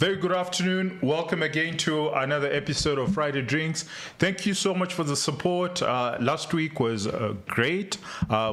Very good afternoon. Welcome again to another episode of Friday Drinks. Thank you so much for the support. Last week was great.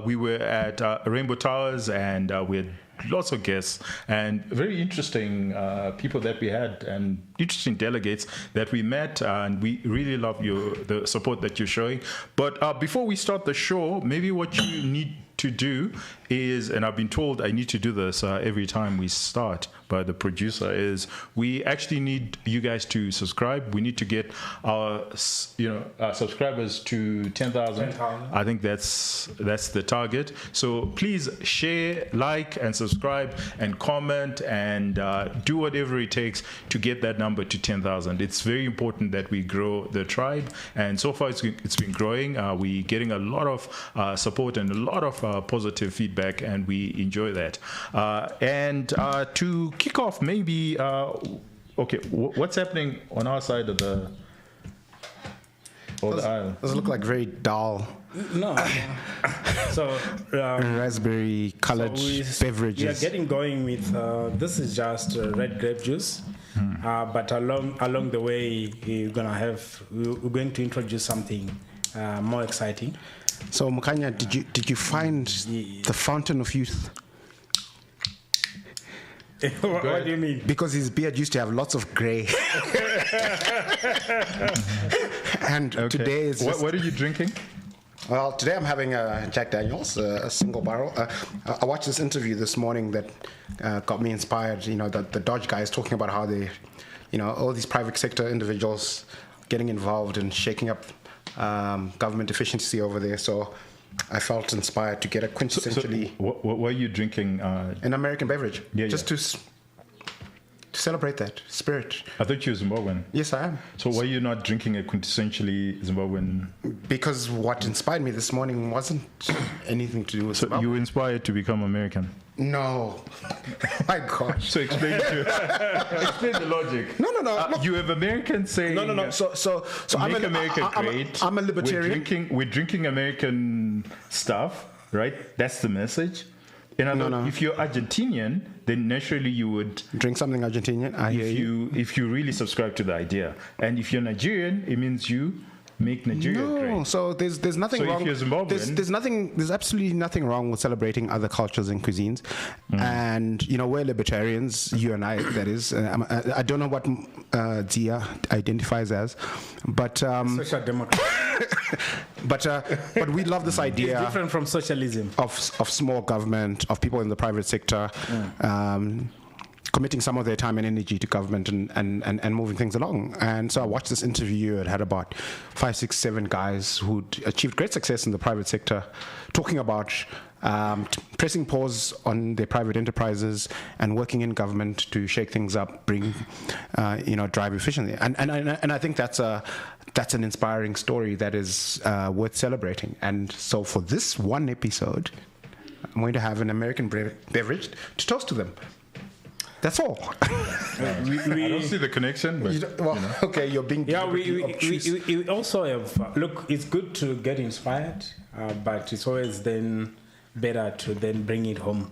We were at Rainbow Towers and we had lots of guests and very interesting people that we had and interesting delegates that we met, and we really love the support that you're showing. But before we start the show, maybe what you need to do is, and I've been told I need to do this every time we start by the producer, is we actually need you guys to subscribe. We need to get our subscribers to 10,000. I think that's the target. So please share, like, and subscribe, and comment, and do whatever it takes to get that number to 10,000. It's very important that we grow the tribe, and so far it's been growing. We're getting a lot of support and a lot of positive feedback, and we enjoy that. And to kick off, maybe what's happening on our side of the aisle? Does it look like very dull? No. So raspberry colored beverages. We are getting going with this is just red grape juice. But along the way we're going to introduce something more exciting. So Mukanya, did you find the fountain of youth? What do you mean? Because his beard used to have lots of grey. And today is what are you drinking? Well, today I'm having a Jack Daniels, a single barrel. I watched this interview this morning that got me inspired. You know, the Dodge guys talking about how they, all these private sector individuals getting involved and shaking up government efficiency over there. So I felt inspired to get a quintessentially. So what are you drinking? An American beverage. Just to celebrate that spirit. I thought you were Zimbabwean. Yes, I am. So why are you not drinking a quintessentially Zimbabwean? Because what inspired me this morning wasn't anything to do with Zimbabwe. You were inspired to become American? No. My gosh. So explain the logic. No. You have Americans saying... No. So make America great. I'm a libertarian. We're drinking American stuff, right? That's the message. No. If you're Argentinian, then naturally you would drink something Argentinian. If you really subscribe to the idea, and if you're Nigerian, it means you make Nigeria great. No, so there's nothing wrong. If you're Zimbabwean, there's absolutely nothing wrong with celebrating other cultures and cuisines. And we're libertarians, you and I. That is, I don't know what Zia identifies as, but social democrat. but we love this idea. It's different from socialism. Of small government, of people in the private sector. Committing some of their time and energy to government and moving things along. And so I watched this interview. It had about 5, 6, 7 guys who'd achieved great success in the private sector, talking about pressing pause on their private enterprises and working in government to shake things up, bring, drive efficiently. And I think that's an inspiring story that is worth celebrating. And so for this one episode, I'm going to have an American beverage to toast to them. That's all. I don't see the connection. But, okay, you're being we also have look. It's good to get inspired, but it's always then better to then bring it home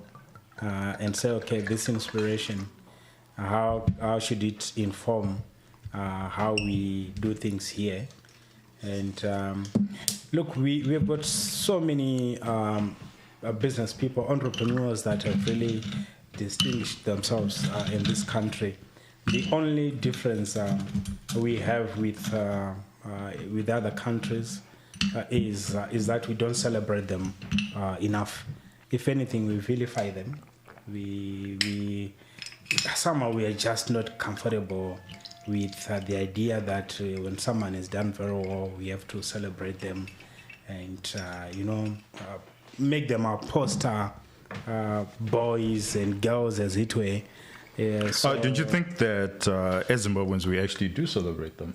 and say, okay, this inspiration, how should it inform how we do things here? And look, we have got so many business people, entrepreneurs that have really distinguished themselves in this country. The only difference we have with other countries is that we don't celebrate them enough. If anything, we vilify them. We somehow we are just not comfortable with the idea that when someone has done very well, we have to celebrate them and make them our poster boys and girls, as it were. Don't you think that as Zimbabweans we actually do celebrate them?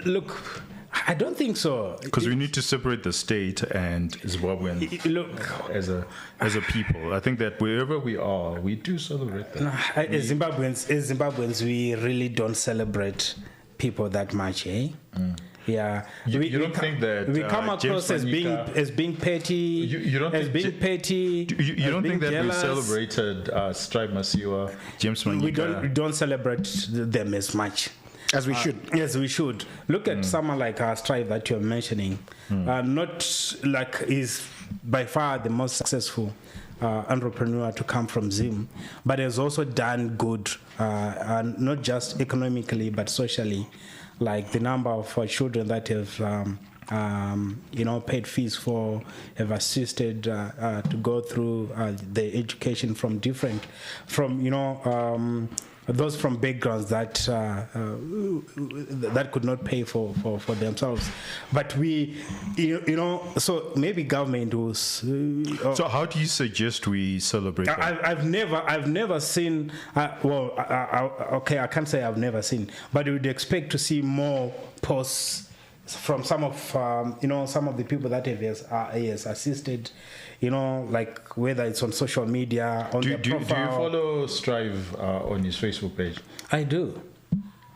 Look, I don't think so. Because we need to separate the state and Zimbabwean as a people. I think that wherever we are, we do celebrate them. As Zimbabweans, we really don't celebrate people that much, eh? Yeah, You don't think that we come across as being petty? You don't as think being petty? You don't think that jealous. we celebrated Strive Masiyiwa, James Manyika? We don't celebrate them as much. As we should. Yes, we should. Look at someone like Strive that you're mentioning. Not like is by far the most successful entrepreneur to come from Zim, but has also done good, not just economically but socially. Like the number of children that have paid fees for, have assisted to go through the education from those from backgrounds that that could not pay for themselves. But we, so maybe government was. So how do you suggest we celebrate that? I've never seen. Okay, I can't say I've never seen, but we would expect to see more posts from some of some of the people that has assisted, like whether it's on social media, on their profile. Do you follow Strive on his Facebook page? I do.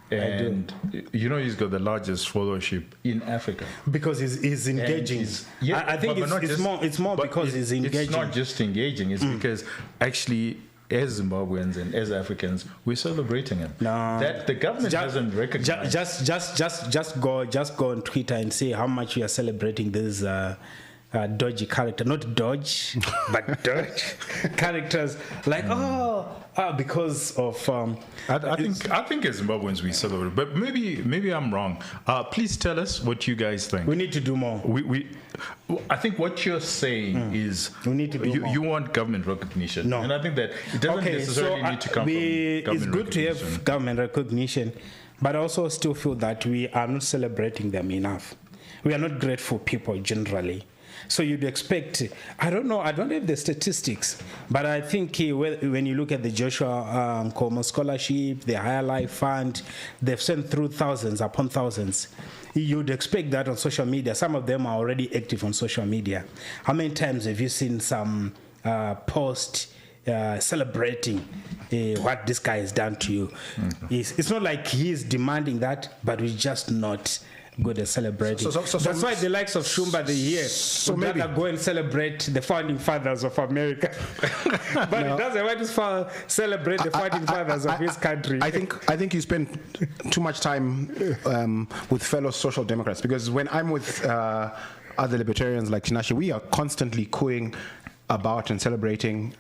And he's got the largest followership in Africa because he's engaging. I think it's more because he's engaging. It's not just engaging; it's because actually, as Zimbabweans and as Africans, we're celebrating him. No, that the government doesn't recognize. Just go on Twitter and see how much we are celebrating this dodgy character, not dodge, but dodge characters. Like because of. I think as Zimbabweans we celebrate, but maybe I'm wrong. Please tell us what you guys think. We need to do more. I think what you're saying is we need to do more. You want government recognition, no. And I think that it doesn't necessarily need to come from government It's good to recognition. have government recognition, but I also still feel that we are not celebrating them enough. We are not grateful people generally. So you'd expect, I don't have the statistics, but I think when you look at the Joshua Nkomo Scholarship, the Higher Life Fund, they've sent through thousands upon thousands. You'd expect that on social media. Some of them are already active on social media. How many times have you seen some post celebrating what this guy has done to you? Mm-hmm. It's not like he's demanding that, but we're just not good at celebrating. That's why the likes of Shumba the year would rather go and celebrate the founding fathers of America. But he doesn't want to celebrate the founding fathers of his country. I think you spend too much time with fellow social democrats, because when I'm with other libertarians like Tinashe, we are constantly cooing about and celebrating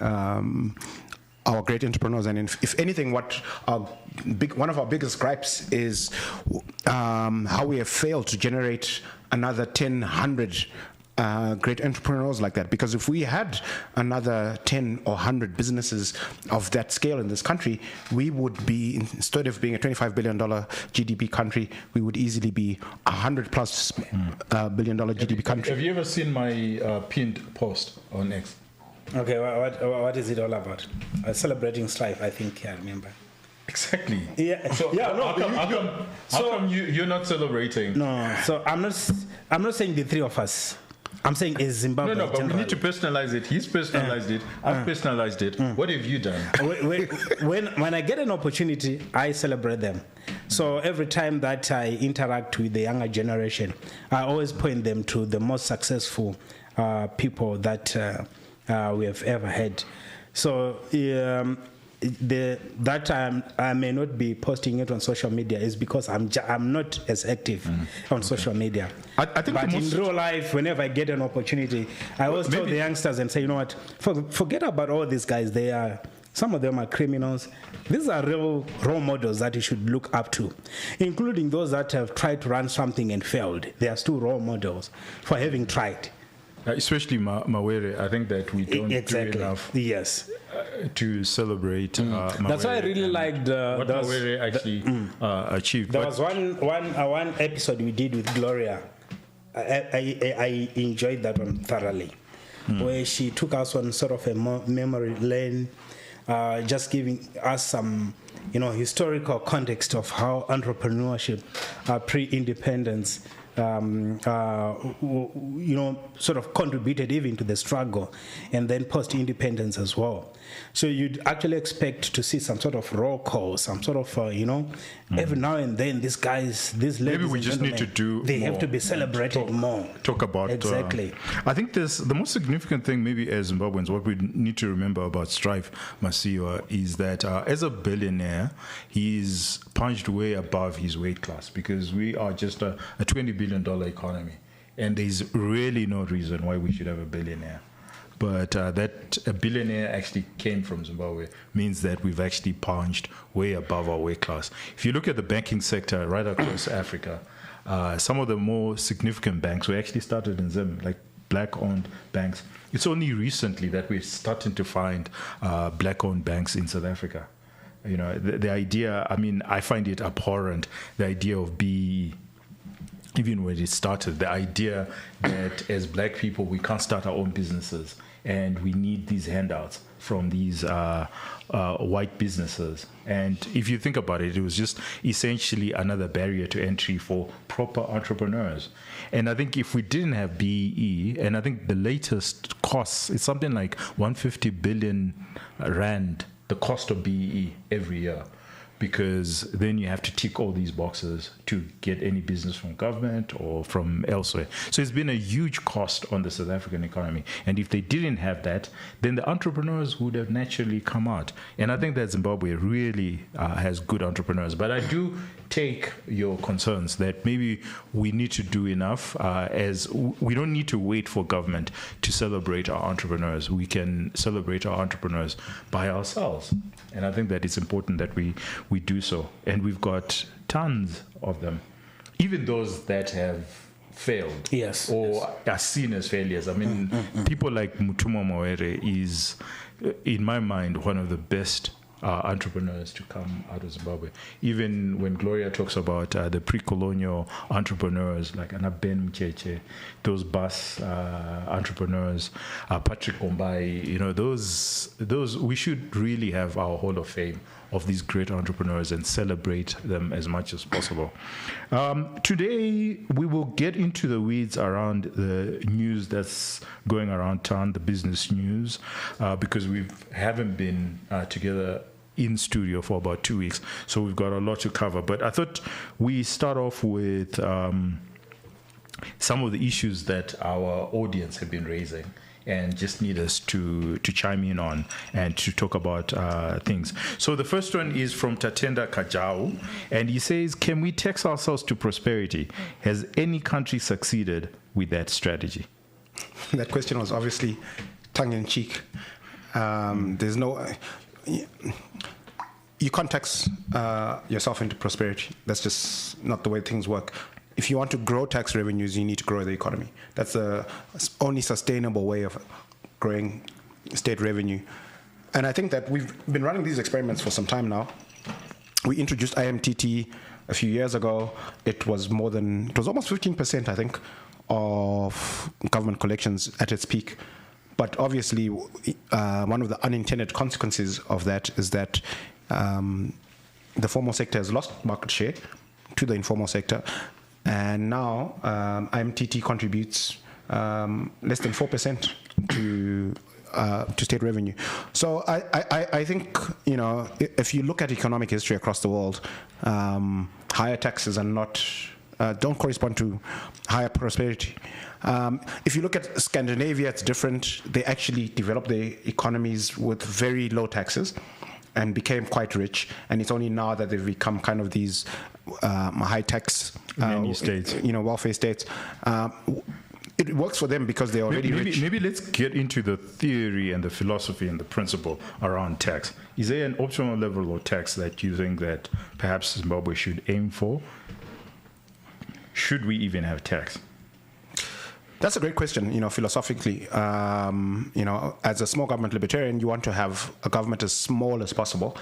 our great entrepreneurs, and if anything, one of our biggest gripes is how we have failed to generate another 100 great entrepreneurs like that. Because if we had another 10 or 100 businesses of that scale in this country, we would be, instead of being a $25 billion GDP country, we would easily be $100+ billion GDP country. Have you ever seen my pinned post on X? Okay, what is it all about? Celebrating Strive, I think I remember. Exactly. Yeah. So how come you're not celebrating? No. So I'm not saying the three of us. I'm saying as Zimbabwe. No, but we need to personalize it. He's personalized it. I've personalized it. What have you done? When I get an opportunity, I celebrate them. So every time that I interact with the younger generation, I always point them to the most successful people that we have ever had. So that I may not be posting it on social media is because I'm not as active on social media. I think but in real life, whenever I get an opportunity, I always tell the youngsters and say, you know what, forget about all these guys. Some of them are criminals. These are real role models that you should look up to, including those that have tried to run something and failed. They are still role models for having tried. Especially Mawere, I think that we don't do enough. Yes. To celebrate. That's why I really liked what Mawere actually achieved. There was one episode we did with Gloria. I enjoyed that one thoroughly, where she took us on sort of a memory lane, just giving us some historical context of how entrepreneurship pre-independence sort of contributed even to the struggle, and then post-independence as well. So you'd actually expect to see some sort of roll call, some sort of, every now and then these ladies maybe we just need to do they more have to be celebrated more. Talk about exactly. I think the most significant thing, maybe as Zimbabweans, what we need to remember about Strive Masiyiwa is that as a billionaire, he's punched way above his weight class, because we are just a $20 billion economy, and there's really no reason why we should have a billionaire. But that a billionaire actually came from Zimbabwe means that we've actually punched way above our weight class. If you look at the banking sector right across Africa, some of the more significant banks were actually started in Zim, like black-owned banks. It's only recently that we're starting to find black-owned banks in South Africa. The idea, I find it abhorrent, the idea of BEE. Even when it started, the idea that as black people we can't start our own businesses and we need these handouts from these white businesses. And if you think about it, it was just essentially another barrier to entry for proper entrepreneurs. And I think if we didn't have BEE, and I think the latest costs, it's something like 150 billion rand, the cost of BEE every year. Because then you have to tick all these boxes to get any business from government or from elsewhere. So it's been a huge cost on the South African economy. And if they didn't have that, then the entrepreneurs would have naturally come out. And I think that Zimbabwe really has good entrepreneurs. But I do take your concerns that maybe we need to do enough, as we don't need to wait for government to celebrate our entrepreneurs. We can celebrate our entrepreneurs by ourselves. And I think that it's important that we do so. And we've got tons of them, even those that have failed, or are seen as failures. People like Mutuma Mawere is, in my mind, one of the best entrepreneurs to come out of Zimbabwe. Even when Gloria talks about the pre-colonial entrepreneurs like Anaben Mcheche, those bus entrepreneurs, Patrick Ombai, those we should really have our Hall of Fame of these great entrepreneurs and celebrate them as much as possible. Today, we will get into the weeds around the news that's going around town, the business news, because we haven't been together in studio for about 2 weeks, so we've got a lot to cover. But I thought we start off with some of the issues that our audience have been raising and just need us to chime in on and to talk about things. So the first one is from Tatenda Kajau, and he says, can we tax ourselves to prosperity? Has any country succeeded with that strategy? That question was obviously tongue-in-cheek. There's no... You can't tax yourself into prosperity. That's just not the way things work. If you want to grow tax revenues, you need to grow the economy. That's the only sustainable way of growing state revenue. And I think that we've been running these experiments for some time now. We introduced IMTT a few years ago. It was almost 15%, I think, of government collections at its peak. But obviously, one of the unintended consequences of that is that the formal sector has lost market share to the informal sector. And now IMTT contributes less than 4% to state revenue. So I think, if you look at economic history across the world, higher taxes don't correspond to higher prosperity. If you look at Scandinavia, it's different. They actually developed their economies with very low taxes and became quite rich. And it's only now that they've become kind of these high tax states, welfare states. It works for them because they're already rich. Maybe let's get into the theory and the philosophy and the principle around tax. Is there an optimal level of tax that you think that perhaps Zimbabwe should aim for? Should we even have tax? That's a great question, philosophically. As a small government libertarian, you want to have a government as small as possible,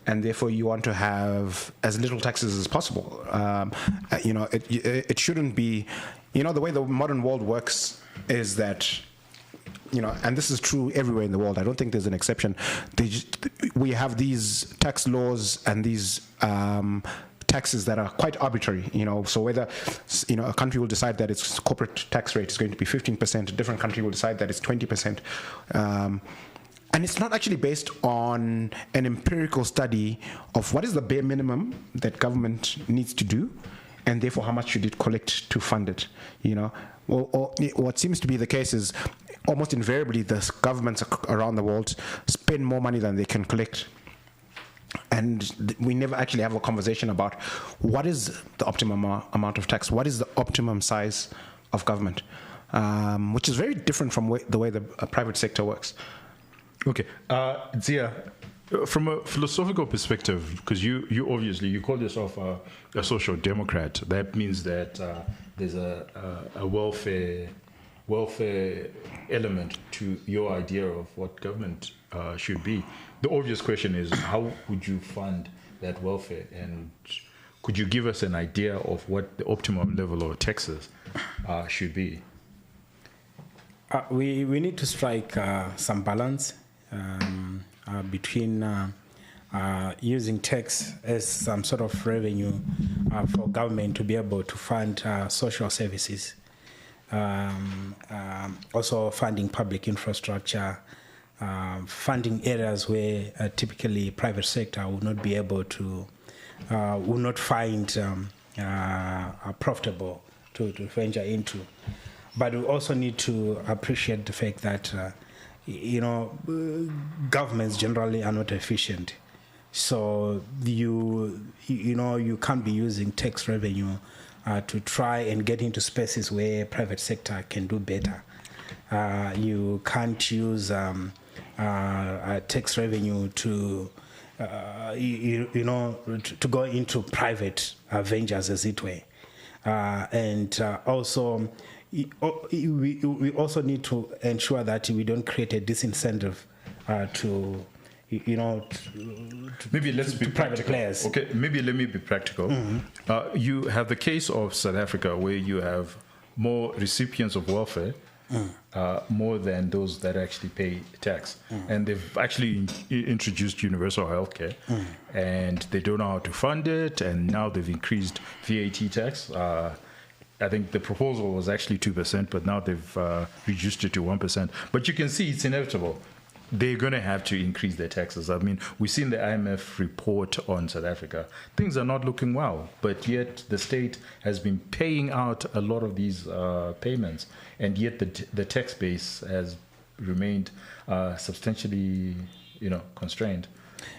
and therefore you want to have as little taxes as possible. It shouldn't be, the way the modern world works is that, and this is true everywhere in the world. I don't think there's an exception. We have these tax laws and these taxes that are quite arbitrary, so whether, a country will decide that its corporate tax rate is going to be 15%, a different country will decide that it's 20%. And it's not actually based on an empirical study of what is the bare minimum that government needs to do, and therefore how much should it collect to fund it, Or what seems to be the case is almost invariably the governments around the world spend more money than they can collect. And we never actually have a conversation about what is the optimum amount of tax, what is the optimum size of government, which is very different from the way the private sector works. Okay, Zia, from a philosophical perspective, because you obviously you call yourself a social democrat, that means that there's a welfare element to your idea of what government should be. The obvious question is, how would you fund that welfare? And could you give us an idea of what the optimum level of taxes should be? We need to strike some balance between using tax as some sort of revenue for government to be able to fund social services, also funding public infrastructure, funding areas where typically private sector would not be able to, would not find profitable to venture into. But we also need to appreciate the fact that governments generally are not efficient. So you can't be using tax revenue to try and get into spaces where private sector can do better. You can't use tax revenue to to go into private ventures, as it were, and also. We also need to ensure that we don't create a disincentive to maybe let's be private players. Okay, maybe let me be practical. Mm-hmm. You have the case of South Africa, where you have more recipients of welfare, more than those that actually pay tax, and they've actually introduced universal healthcare, and they don't know how to fund it, and now they've increased VAT tax. I think the proposal was actually 2%, but now they've reduced it to 1%. But you can see it's inevitable. They're going to have to increase their taxes. I mean, we've seen the IMF report on South Africa. Things are not looking well, but yet the state has been paying out a lot of these payments, and yet the tax base has remained substantially, constrained.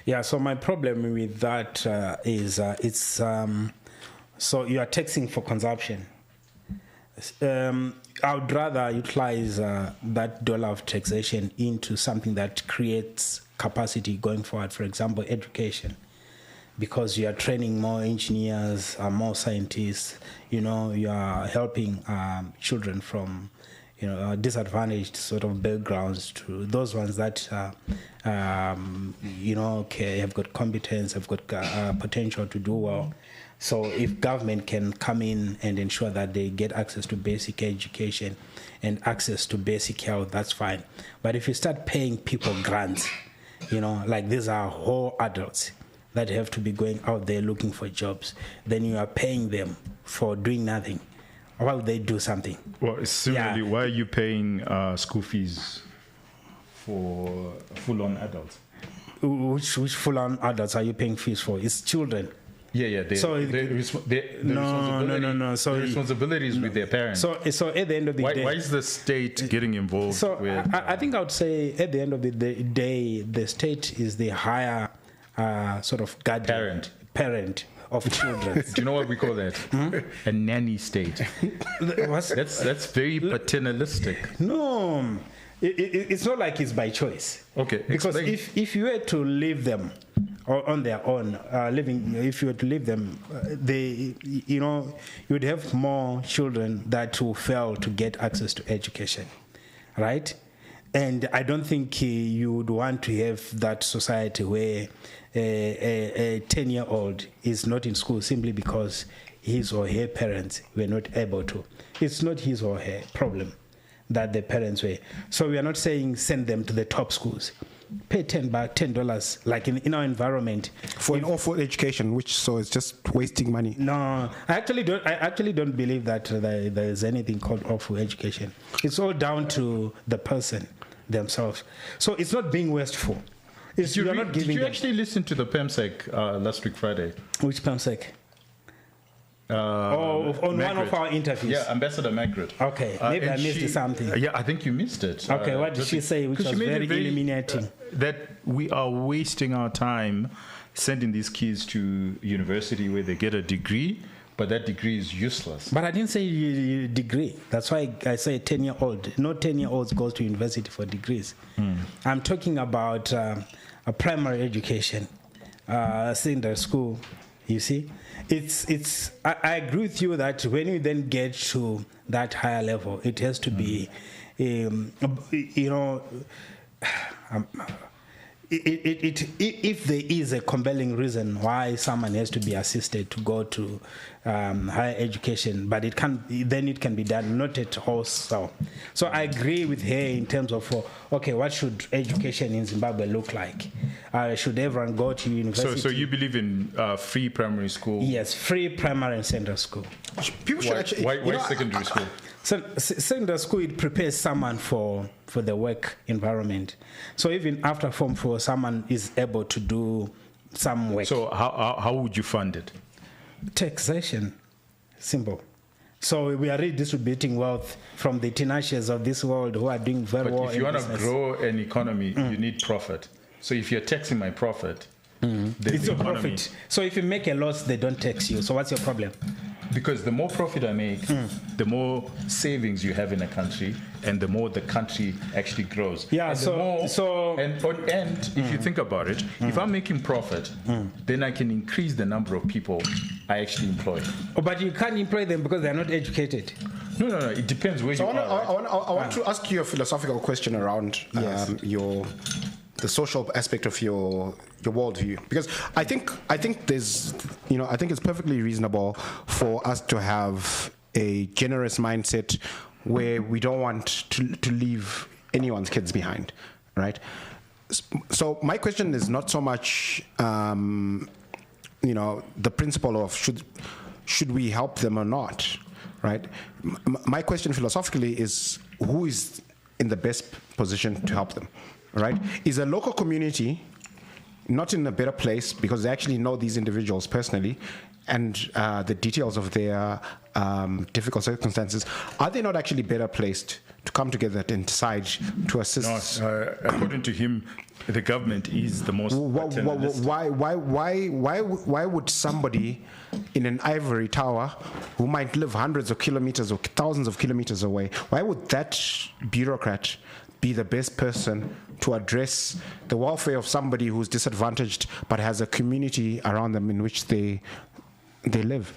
Yeah. So my problem with that is it's so you are taxing for consumption. I would rather utilize that dollar of taxation into something that creates capacity going forward. For example, education, because you are training more engineers, more scientists. You are helping children from disadvantaged sort of backgrounds to those ones that have got competence, have got potential to do well. So if government can come in and ensure that they get access to basic education and access to basic health, that's fine. But if you start paying people grants, like these are whole adults that have to be going out there looking for jobs, then you are paying them for doing nothing. Why would they do something? Well, similarly, why are you paying school fees for full-on adults? Which full-on adults are you paying fees for? It's children. Yeah. No. So the responsibility is with their parents. So at the end of the day, why is the state getting involved? So with, I think I would say at the end of the day, the state is the higher sort of guardian parent of children. Do you know what we call that? A nanny state. That's very paternalistic. No, it's not like it's by choice. Okay, because if you were to leave them on their own, if you were to leave them, you would have more children that will fail to get access to education, right? And I don't think you would want to have that society where a 10-year-old is not in school simply because his or her parents were not able to. It's not his or her problem. that the parents were. So we are not saying send them to the top schools. Pay $10 like in our environment for an awful education, so it's just wasting money. No, I actually don't believe that there is anything called awful education. It's all down to the person themselves. So it's not being wasteful. Did you actually listen to the PEMSEC last week Friday? Which PEMSEC? On one of our interviews. Yeah, Ambassador Margaret. Okay, maybe I missed something. Yeah, I think you missed it. Okay, what did she say, which was very illuminating? That we are wasting our time sending these kids to university where they get a degree, but that degree is useless. But I didn't say degree. That's why I say 10-year-old. No 10-year-olds go to university for degrees. I'm talking about a primary education, secondary school, you see. I agree with you that when you then get to that higher level, it has to be, if there is a compelling reason why someone has to be assisted to go to higher education, but it can be done, not at all. So I agree with her in terms of what should education in Zimbabwe look like? Should everyone go to university? So you believe in free primary school? Yes, free primary and secondary school. People should actually. Why secondary school? So secondary school, it prepares someone for the work environment. So even after Form 4, someone is able to do some work. So how would you fund it? Taxation, simple. So we are redistributing wealth from the tenacious of this world who are doing very well. But if you want to grow an economy, you need profit. So if you're taxing my profit, it's your profit. So if you make a loss, they don't tax you. So what's your problem? Because the more profit I make, the more savings you have in a country, and the more the country actually grows. Yeah. And if you think about it, if I'm making profit, then I can increase the number of people I actually employ. Oh, but you can't employ them because they're not educated. No. It depends where you are. I want to ask you a philosophical question around the social aspect of your worldview, because I think there's I think it's perfectly reasonable for us to have a generous mindset where we don't want to leave anyone's kids behind, right? So my question is not so much the principle of should we help them or not, right? My question philosophically is who is in the best position to help them, right? Is a local community not in a better place because they actually know these individuals personally and the details of their difficult circumstances? Are they not actually better placed to come together and decide to assist? No, according to him, the government is the most. Why would somebody in an ivory tower who might live hundreds of kilometers or thousands of kilometers away, why would that bureaucrat be the best person to address the welfare of somebody who's disadvantaged but has a community around them in which they live?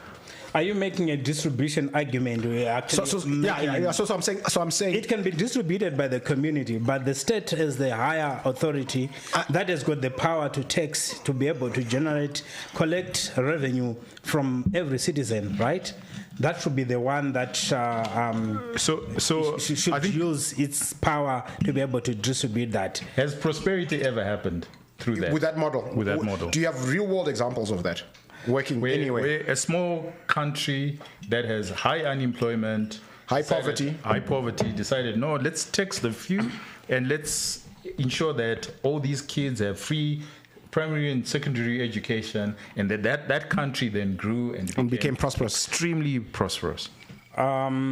Are you making a distribution argument? So I'm saying it can be distributed by the community, but the state is the higher authority that has got the power to tax, to be able to collect revenue from every citizen, right? That should be the one that should use its power to be able to distribute that. Has prosperity ever happened through that? With that model? With that model. Do you have real-world examples of that working anyway? Where a small country that has high unemployment, high poverty, decided, no, let's tax the few and let's ensure that all these kids have free primary and secondary education, and that country then grew and became prosperous, extremely prosperous. I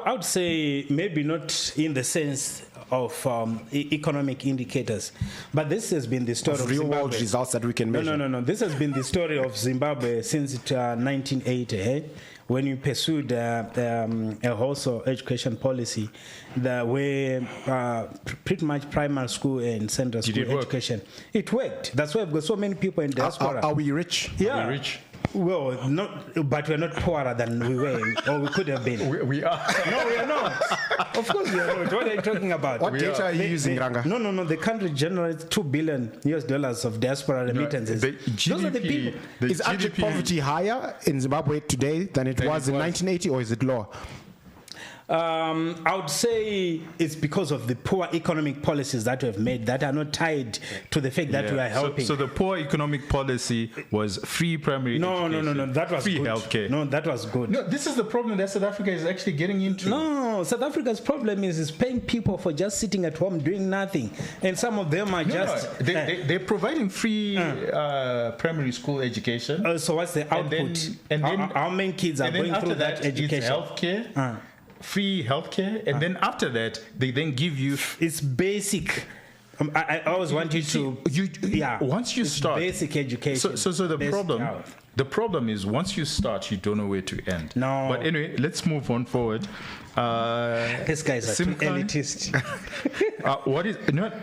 would say maybe not in the sense of economic indicators, but this has been the story of real Zimbabwe. world results that we can measure. No. This has been the story of Zimbabwe since 1980. When you pursued a wholesale education policy, where pretty much primary school and secondary school education, it worked. That's why we've got so many people in diaspora. Are we rich? Yeah. Are we rich? Well, but we're not poorer than we were, or we could have been. We are. No, we are not. Of course we are not. What are you talking about? What data are you using, Ranga? No. The country generates $2 billion of diaspora remittances. The GDP, those are the people. Is abject poverty higher in Zimbabwe today than it was in 1980, or is it lower? I would say it's because of the poor economic policies that we have made that are not tied to the fact that we are helping. So the poor economic policy was free primary education. No. That was free good. healthcare. No, that was good. No, this is the problem that South Africa is actually getting into. No, South Africa's problem is paying people for just sitting at home doing nothing, and some of them are they're providing free primary school education. So what's the output? And then how many kids are going through that education? It's healthcare. Free healthcare, and then after that, they then give you. It's basic. I always want you to. Once you start basic education. So the problem is once you start, you don't know where to end. No. But anyway, let's move on forward. This guy's a elitist. What is not?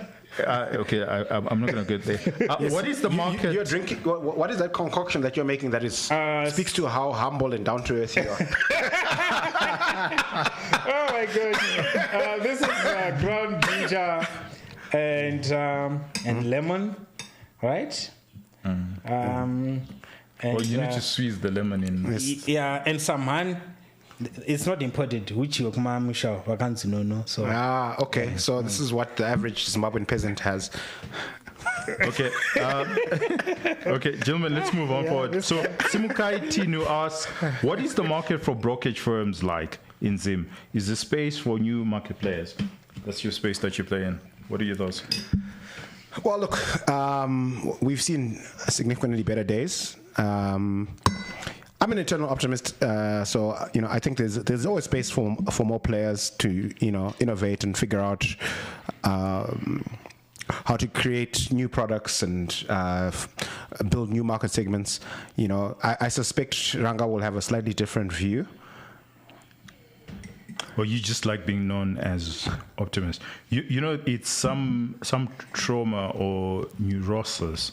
Okay, I'm not going to get there. Yes. What is the market? You're drinking. What is that concoction that you're making that is speaks to how humble and down to earth you are? Oh my God! This is ground ginger and lemon, right? And you need to squeeze the lemon in. Yeah, and some honey. It's not imported, which your mom show no. So okay. So this is what the average Zimbabwean peasant has. Okay. Okay, gentlemen, let's move on forward. So Simukai Tinu asks, what is the market for brokerage firms like in Zim? Is the space for new market players? That's your space that you play in. What are your thoughts? Well, look, we've seen significantly better days. I'm an eternal optimist, so I think there's always space for more players to innovate and figure out how to create new products and build new market segments. I suspect Ranga will have a slightly different view. Well, you just like being known as optimist. It's some trauma or neurosis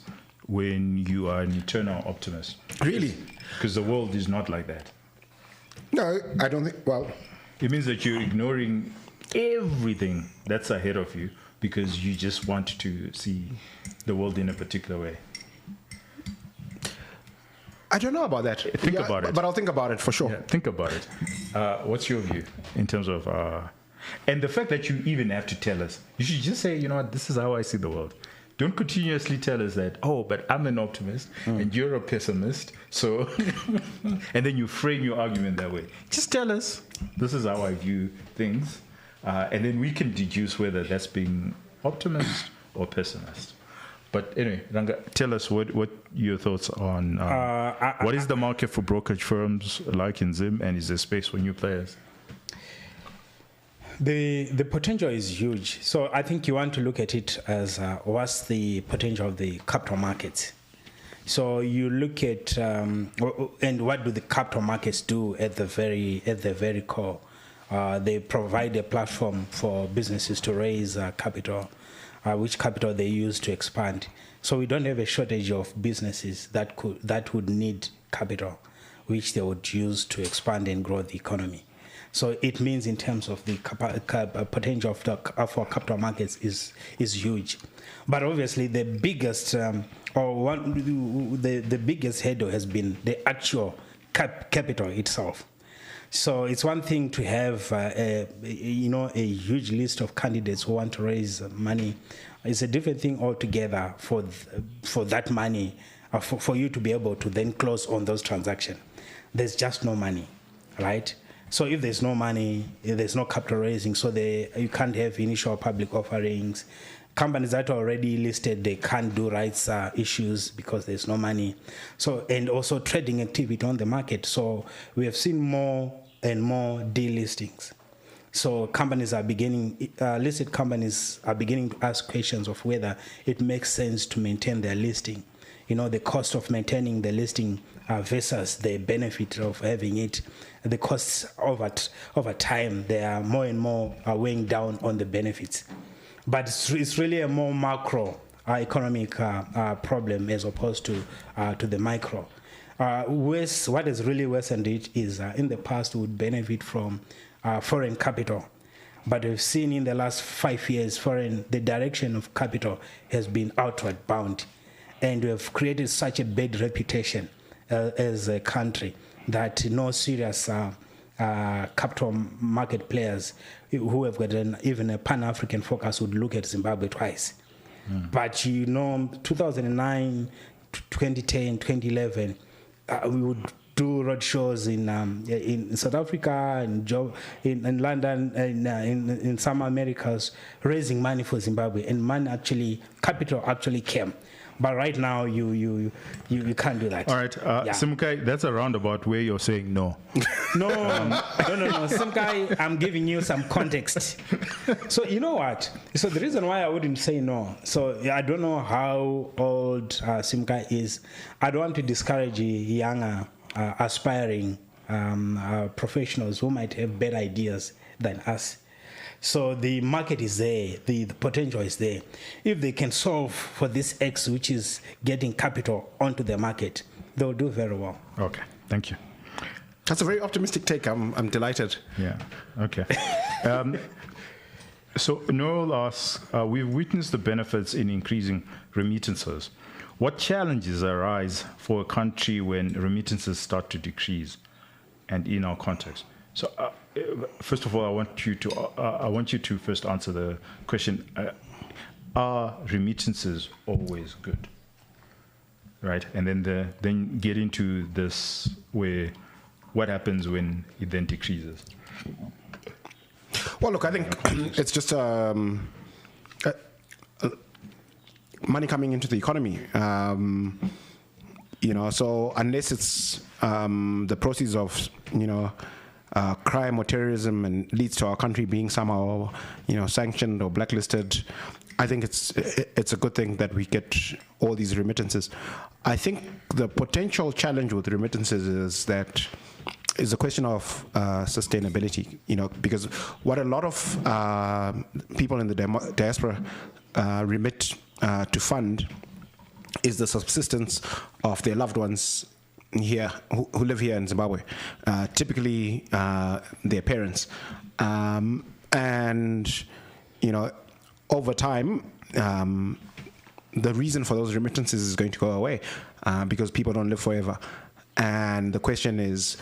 when you are an eternal optimist. Really? Because the world is not like that. No, I don't think. Well, it means that you're ignoring everything that's ahead of you because you just want to see the world in a particular way. I don't know about that. Think about it. But I'll think about it for sure. Yeah, think about it. What's your view in terms of... and the fact that you even have to tell us. You should just say, this is how I see the world. Don't continuously tell us that, but I'm an optimist and you're a pessimist. So, and then you frame your argument that way. Just tell us, this is how I view things. And then we can deduce whether that's being optimist or pessimist. But anyway, Ranga, tell us what your thoughts on what is the market for brokerage firms like in Zim, and is there space for new players? The potential is huge. So I think you want to look at it as what's the potential of the capital markets. So you look at and what do the capital markets do at the very core? They provide a platform for businesses to raise capital, which capital they use to expand. So we don't have a shortage of businesses that would need capital, which they would use to expand and grow the economy. So it means in terms of the potential for capital markets is huge. But obviously the biggest the biggest hurdle has been the actual capital itself. So it's one thing to have a huge list of candidates who want to raise money. It's a different thing altogether for that money, for you to be able to then close on those transactions. There's just no money, right? So if there's no money, if there's no capital raising, so you can't have initial public offerings. Companies that are already listed, they can't do rights issues because there's no money. So, and also trading activity on the market. So we have seen more and more delistings. So companies are listed companies are beginning to ask questions of whether it makes sense to maintain their listing. The cost of maintaining the listing versus the benefit of having it. The costs over time, they are more and more weighing down on the benefits. But it's really a more macro economic problem as opposed to the micro. What has really worsened it is in the past we would benefit from foreign capital. But we've seen in the last 5 years, the direction of capital has been outward bound. And we have created such a bad reputation as a country that no serious capital market players who have got even a Pan-African focus would look at Zimbabwe twice. But 2009, 2010, 2011, we would do roadshows in South Africa, in London, in some Americas, raising money for Zimbabwe, and capital actually came. But right now, you can't do that. All right, Simkai, that's a roundabout way you're saying no. No, Simkai, I'm giving you some context. So you know what? So the reason why I wouldn't say no. So I don't know how old Simkai is. I don't want to discourage younger, aspiring professionals who might have better ideas than us. So the market is there, the potential is there. If they can solve for this X, which is getting capital onto the market, they'll do very well. Okay, thank you. That's a very optimistic take. I'm delighted. Yeah, okay. So Noel asks, we've witnessed the benefits in increasing remittances. What challenges arise for a country when remittances start to decrease, and in our context? So, first of all, I want you to first answer the question: are remittances always good? Right, and then get into this where what happens when it then decreases. Well, look, I think it's just money coming into the economy. So unless it's the proceeds of crime or terrorism and leads to our country being somehow sanctioned or blacklisted, I think it's a good thing that we get all these remittances. I think the potential challenge with remittances is a question of sustainability, because what a lot of people in the diaspora remit to fund is the subsistence of their loved ones here who live here in Zimbabwe, typically their parents, and over time the reason for those remittances is going to go away because people don't live forever, and the question is,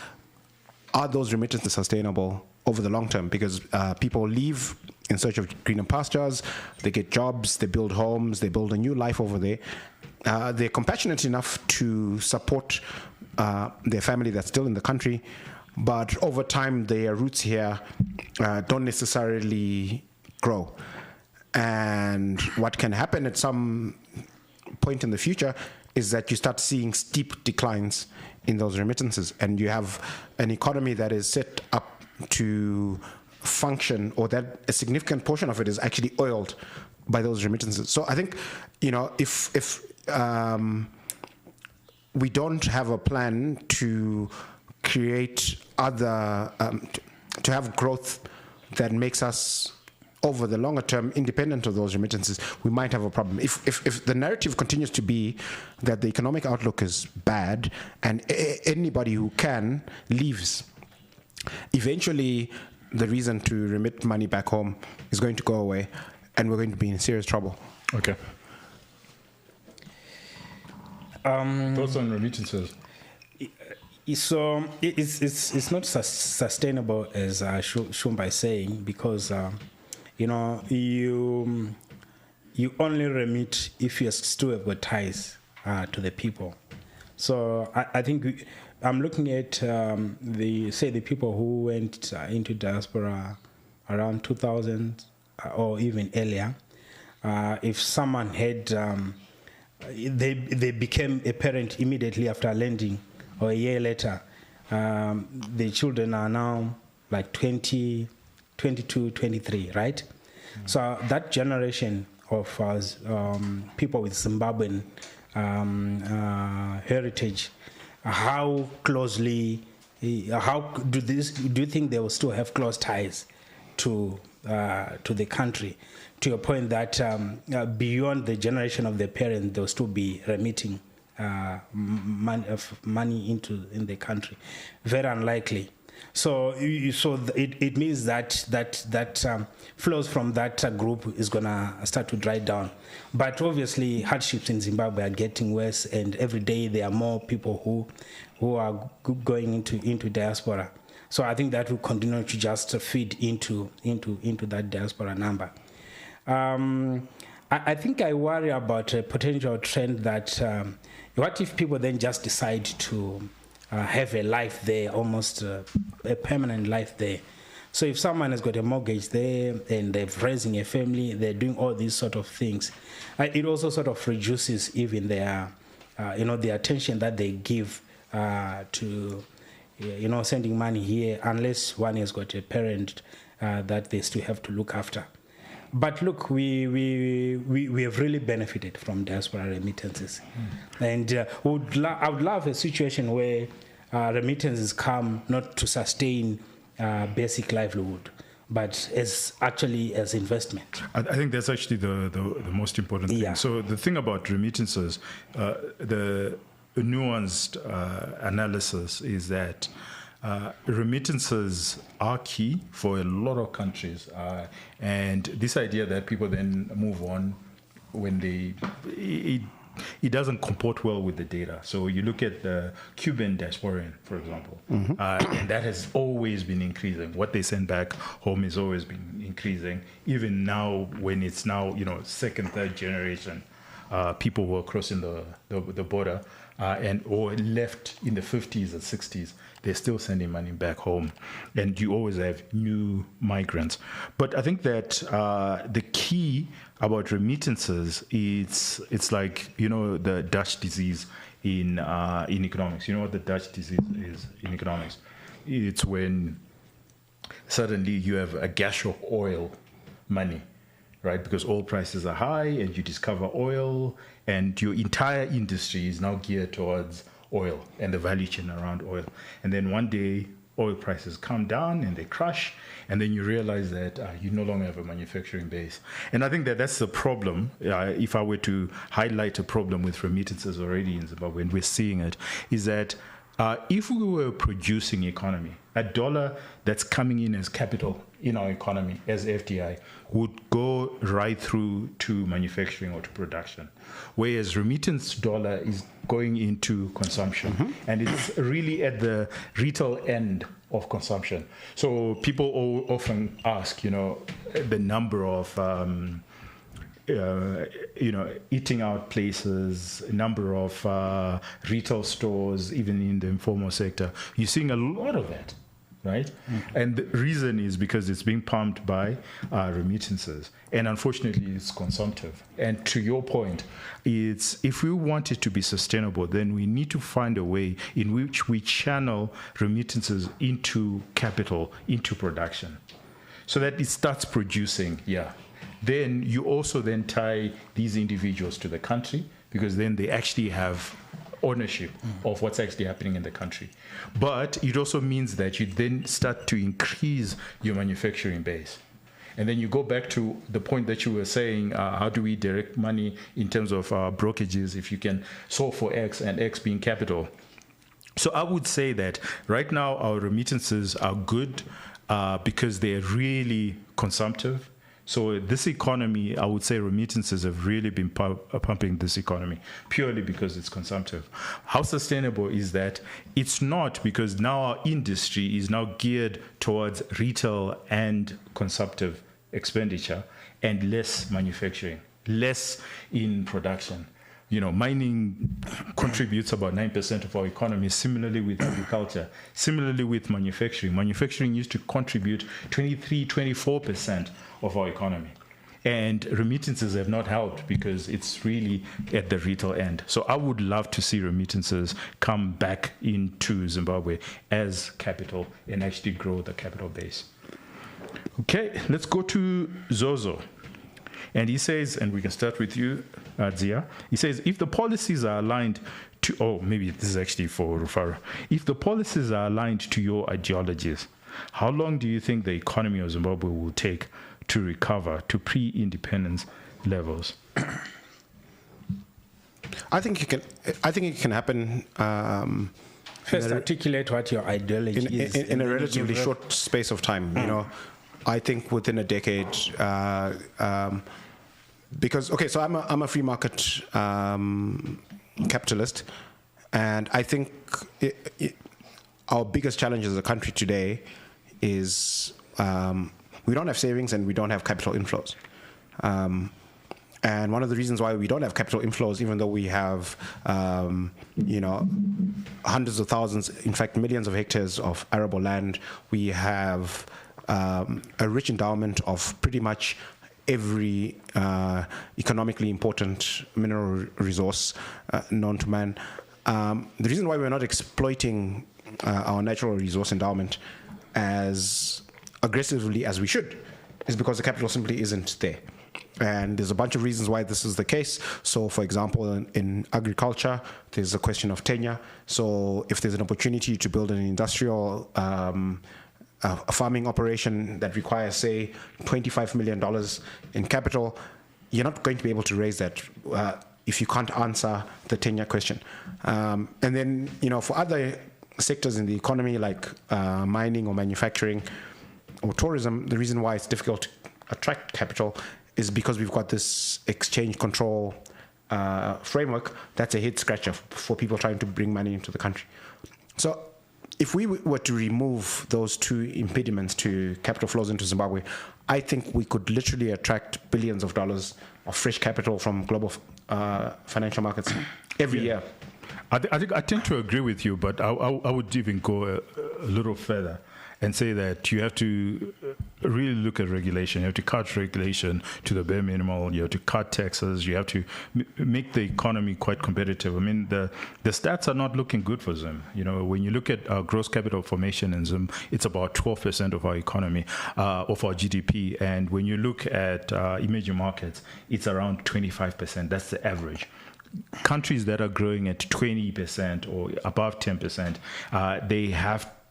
are those remittances sustainable over the long term? Because people leave in search of greener pastures, they get jobs, they build homes, they build a new life over there. They're compassionate enough to support their family that's still in the country, but over time their roots here don't necessarily grow. And what can happen at some point in the future is that you start seeing steep declines in those remittances, and you have an economy that is set up to function, or that a significant portion of it is actually oiled by those remittances. So I think, if we don't have a plan to create other, to have growth that makes us over the longer term independent of those remittances, we might have a problem. If the narrative continues to be that the economic outlook is bad and anybody who can leaves, eventually the reason to remit money back home is going to go away, and we're going to be in serious trouble. Okay. Thoughts on remittances? So it's not sustainable, as Shumba is saying, because you only remit if you still have got ties to the people. So I think I'm looking at the people who went into diaspora around 2000 or even earlier. If someone had they became a parent immediately after landing, or a year later, the children are now like 20, 22, 23, right? So that generation of people with Zimbabwean heritage, how closely, how do you think they will still have close ties to the country, to a point that beyond the generation of their parents, they'll still be remitting money in the country? Very unlikely. So it means that flows from that group is gonna start to dry down. But obviously hardships in Zimbabwe are getting worse, and every day there are more people who are going into diaspora. So I think that will continue to just feed into that diaspora number. I think I worry about a potential trend that what if people then just decide to have a life there, almost a permanent life there. So if someone has got a mortgage there and they're raising a family, they're doing all these sort of things, it also sort of reduces even their, the attention that they give to, sending money here, unless one has got a parent that they still have to look after. But look, we have really benefited from diaspora remittances, and I would love a situation where remittances come not to sustain basic livelihood, but as investment. I think that's actually the most important thing. Yeah. So the thing about remittances, the nuanced analysis is that remittances are key for a lot of countries, and this idea that people then move on when it doesn't comport well with the data. So you look at the Cuban diasporian, for example, and that has always been increasing. What they send back home has always been increasing. Even now, when it's now second, third generation, people who are crossing the border or left in the 50s and 60s, they're still sending money back home, and you always have new migrants. But I think that the key about remittances, it's like the Dutch disease in economics. You know what the Dutch disease is in economics? It's when suddenly you have a gush of oil money, right? Because oil prices are high, and you discover oil, and your entire industry is now geared towards oil and the value chain around oil. And then one day, oil prices come down and they crash, and then you realize that you no longer have a manufacturing base. And I think that that's the problem. If I were to highlight a problem with remittances already in Zimbabwe, and we're seeing it, is that if we were producing economy, a dollar that's coming in as capital in our economy as FDI would go right through to manufacturing or to production, whereas remittance dollar is going into consumption, and it's really at the retail end of consumption. So people often ask, the number of eating out places, number of retail stores, even in the informal sector. You're seeing a lot of that, right? And the reason is because it's being pumped by remittances, and unfortunately it's consumptive. And to your point, if we want it to be sustainable, then we need to find a way in which we channel remittances into capital, into production, so that it starts producing. Then you also then tie these individuals to the country, because then they actually have ownership of what's actually happening in the country. But it also means that you then start to increase your manufacturing base. And then you go back to the point that you were saying, how do we direct money in terms of brokerages if you can solve for X, and X being capital? So I would say that right now our remittances are good because they're really consumptive. So this economy, I would say remittances have really been pumping this economy purely because it's consumptive. How sustainable is that? It's not, because now our industry is now geared towards retail and consumptive expenditure, and less manufacturing, less in production. Mining contributes about 9% of our economy, similarly with agriculture, similarly with manufacturing. Manufacturing used to contribute 23, 24% of our economy. And remittances have not helped because it's really at the retail end. So I would love to see remittances come back into Zimbabwe as capital and actually grow the capital base. Okay, let's go to Zozo. And he says, and we can start with you, Zia. He says, if the policies are aligned to, maybe this is actually for Rufaro. If the policies are aligned to your ideologies, how long do you think the economy of Zimbabwe will take to recover to pre-independence levels? I think it can happen. First, articulate what your ideology is in a relatively short space of time. I think within a decade. Because so I'm a free market capitalist, and I think our biggest challenge as a country today is we don't have savings and we don't have capital inflows. And one of the reasons why we don't have capital inflows, even though we have, hundreds of thousands, in fact, millions of hectares of arable land, we have a rich endowment of pretty much every economically important mineral resource known to man. The reason why we're not exploiting our natural resource endowment as aggressively as we should is because the capital simply isn't there. And there's a bunch of reasons why this is the case. So, for example, in agriculture, there's a question of tenure. So if there's an opportunity to build an industrial a farming operation that requires, say, $25 million in capital, you're not going to be able to raise that if you can't answer the tenure question. And then, for other sectors in the economy, like mining or manufacturing or tourism, the reason why it's difficult to attract capital is because we've got this exchange control framework that's a head scratcher for people trying to bring money into the country. So if we were to remove those two impediments to capital flows into Zimbabwe, I think we could literally attract billions of dollars of fresh capital from global financial markets every year. I tend to agree with you, but I would even go a little further and say that you have to really look at regulation. You have to cut regulation to the bare minimum. You have to cut taxes. You have to make the economy quite competitive. I mean, the stats are not looking good for Zim. When you look at our gross capital formation in Zim, it's about 12% of our economy, of our GDP. And when you look at emerging markets, it's around 25%. That's the average. Countries that are growing at 20% or above 10%,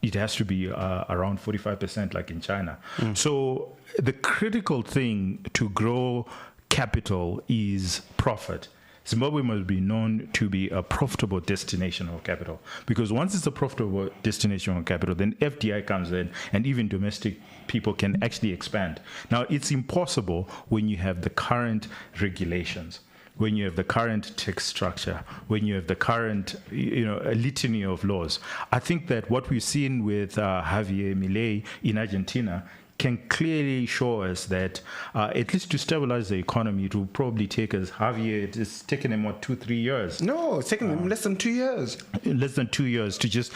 it has to be around 45%, like in China. So the critical thing to grow capital is profit. Zimbabwe must be known to be a profitable destination of capital, because once it's a profitable destination of capital, then FDI comes in and even domestic people can actually expand. Now, it's impossible when you have the current regulations, when you have the current tax structure, when you have the current, a litany of laws. I think that what we've seen with Javier Milei in Argentina can clearly show us that at least to stabilize the economy, it will probably take us, Javier, it's taken him, 2-3 years? No, it's taken him less than 2 years. Less than 2 years to just,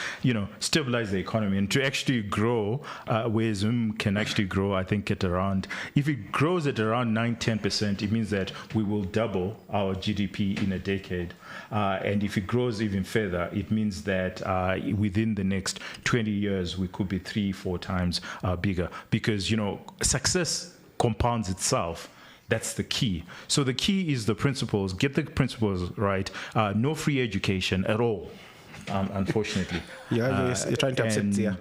stabilize the economy and to actually grow where Zoom can actually grow, I think, at around, if it grows at around 9-10%, it means that we will double our GDP in a decade. And if it grows even further, it means that within the next 20 years, we could be 3-4 times bigger. Because, success compounds itself. That's the key. So the key is the principles. Get the principles right. No free education at all, unfortunately. You're trying to upset Zia.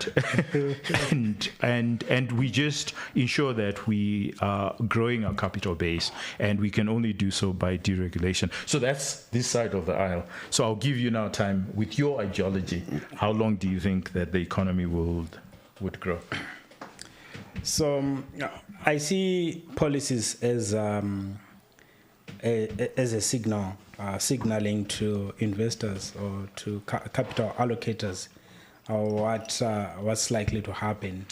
And we just ensure that we are growing our capital base, and we can only do so by deregulation. So that's this side of the aisle. So I'll give you now time with your ideology. How long do you think that the economy would grow? So I see policies as a signal, signaling to investors or to capital allocators what's likely to happen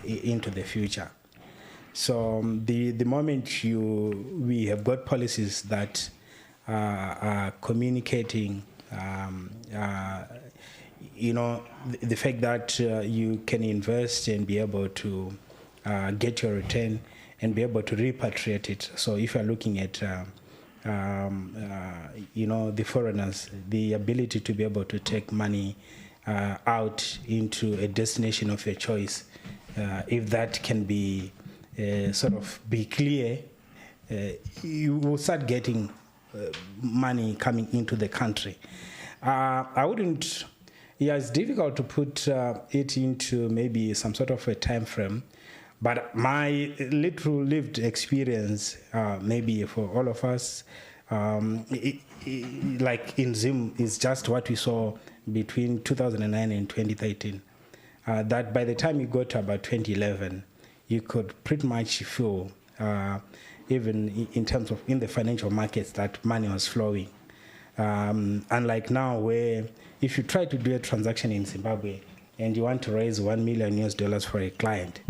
into the future. So the moment we have got policies that are communicating, the fact that you can invest and be able to get your return and be able to repatriate it. So if you're looking at, the foreigners, the ability to be able to take money out into a destination of your choice, if that can be be clear, you will start getting money coming into the country. I wouldn't. Yeah, it's difficult to put it into maybe some sort of a time frame. But my literal lived experience, maybe for all of us, like in Zim, is just what we saw between 2009 and 2013. That by the time you got to about 2011, you could pretty much feel, even in terms of in the financial markets, that money was flowing. Unlike now, where if you try to do a transaction in Zimbabwe and you want to raise $1 million US for a client,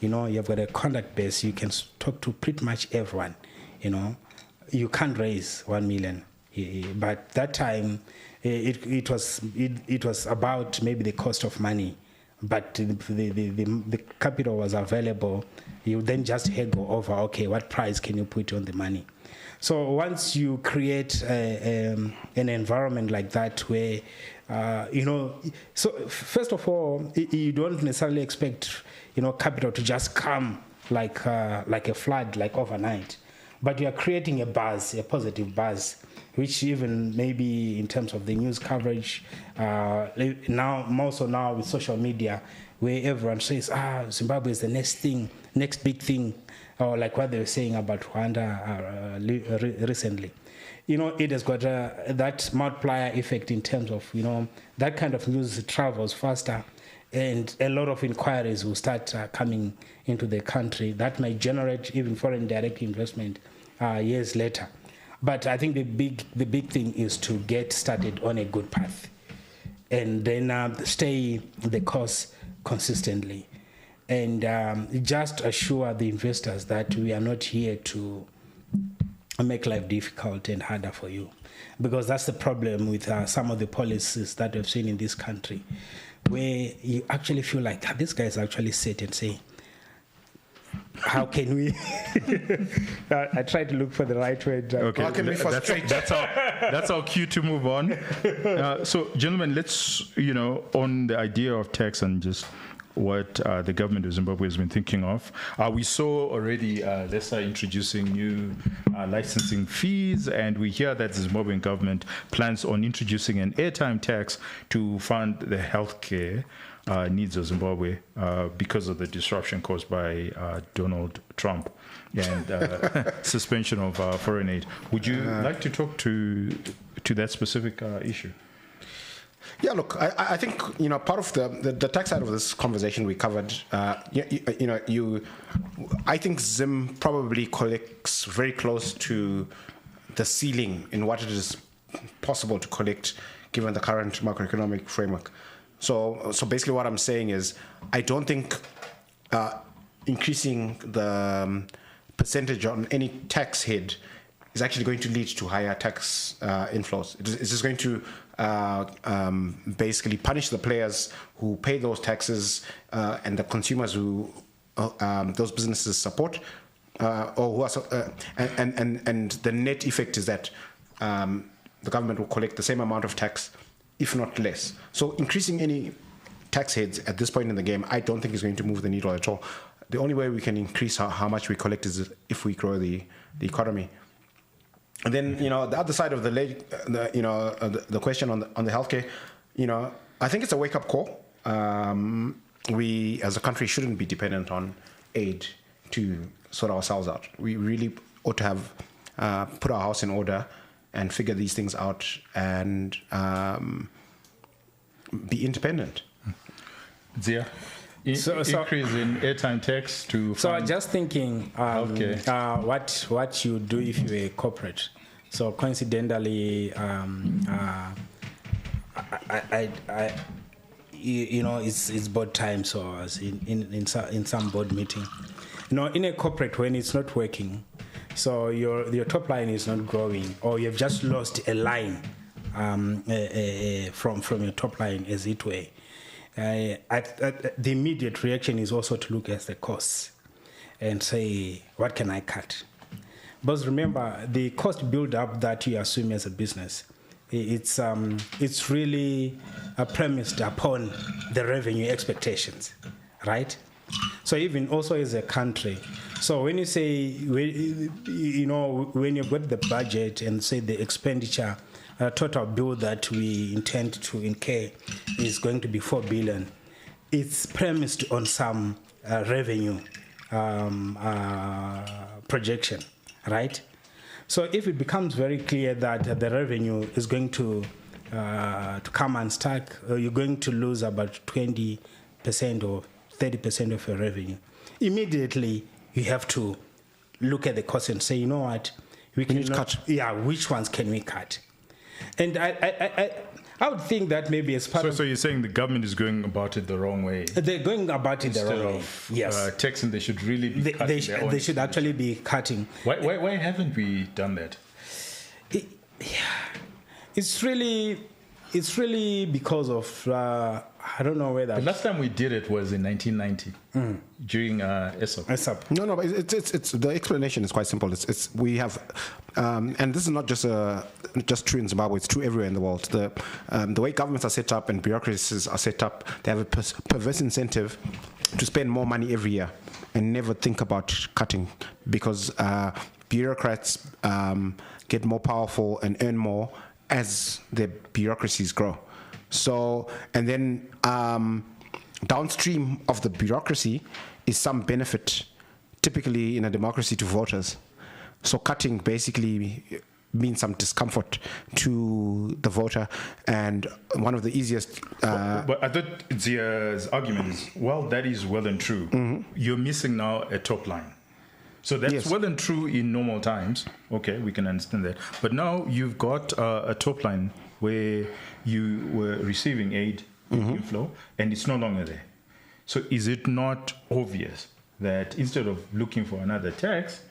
you've got a contact base. You can talk to pretty much everyone. You can't raise 1 million. But that time, it was about maybe the cost of money, but the capital was available. You then just haggle over, okay, what price can you put on the money? So once you create an environment like that where, so first of all, you don't necessarily expect, capital to just come like a flood, like overnight. But you are creating a buzz, a positive buzz, which even maybe in terms of the news coverage, more so now with social media, where everyone says, Zimbabwe is the next big thing, or like what they were saying about Rwanda recently. It has got that multiplier effect in terms of, that kind of news travels faster, and a lot of inquiries will start coming into the country that may generate even foreign direct investment years later. But I think the big thing is to get started on a good path, and then stay the course consistently, and just assure the investors that we are not here to make life difficult and harder for you, because that's the problem with some of the policies that we've seen in this country, where you actually feel like these guys actually sit and say, how can we? I try to look for the right word. Okay, how can we frustrate? That's our cue to move on. So, gentlemen, let's on the idea of tax and just what the government of Zimbabwe has been thinking of. We saw already Lesa introducing new licensing fees, and we hear that the Zimbabwean government plans on introducing an airtime tax to fund the healthcare needs of Zimbabwe because of the disruption caused by Donald Trump and suspension of foreign aid. Would you like to talk to that specific issue? Yeah, look, I think part of the tax side of this conversation we covered. I think Zim probably collects very close to the ceiling in what it is possible to collect given the current macroeconomic framework. So basically, what I'm saying is, I don't think increasing the percentage on any tax head is actually going to lead to higher tax inflows. It's just going to basically punish the players who pay those taxes and the consumers who those businesses support, or who are and the net effect is that the government will collect the same amount of tax, if not less. So increasing any tax heads at this point in the game, I don't think is going to move the needle at all. The only way we can increase how much we collect is if we grow the economy. And then, the other side of the question on the healthcare, I think it's a wake-up call. We, as a country, shouldn't be dependent on aid to sort ourselves out. We really ought to have put our house in order and figure these things out and be independent. Zia? Increase in airtime tax to. So I'm just thinking, what you do if you're a corporate. So coincidentally, it's board time. So I was in some board meeting. In a corporate, when it's not working, so your top line is not growing, or you've just lost a line from your top line, as it were. The immediate reaction is also to look at the costs and say, what can I cut? Because remember, the cost build-up that you assume as a business, it's really premised upon the revenue expectations, right? So even also as a country, so when you say, when you've got the budget and say the expenditure, total bill that we intend to incur is going to be 4 billion. It's premised on some revenue projection, right? So if it becomes very clear that the revenue is going to come unstuck, you're going to lose about 20% or 30% of your revenue, immediately you have to look at the cost and say, we can cut. Yeah, which ones can we cut? And I I would think that maybe as part So you're saying the government is going about it the wrong way? they're going about it the wrong way. Yes. Taxing, they should really be cutting their own. They should actually be cutting. Why haven't we done that? It's really because of I don't know whether The last time we did it was in 1990 during ESOP. No, but it's the explanation is quite simple. We have, and this is not just true in Zimbabwe. It's true everywhere in the world. The way governments are set up and bureaucracies are set up, they have a perverse incentive to spend more money every year and never think about cutting, because bureaucrats get more powerful and earn more as their bureaucracies grow. So, and then downstream of the bureaucracy is some benefit, typically in a democracy, to voters. So cutting basically means some discomfort to the voter, and one of the easiest... but I thought Zia's argument is, well, that is well and true. Mm-hmm. You're missing now a top line. So that's well and true in normal times. Okay, we can understand that. But now you've got a top line where you were receiving aid inflow, and it's no longer there. So is it not obvious that instead of looking for another tax,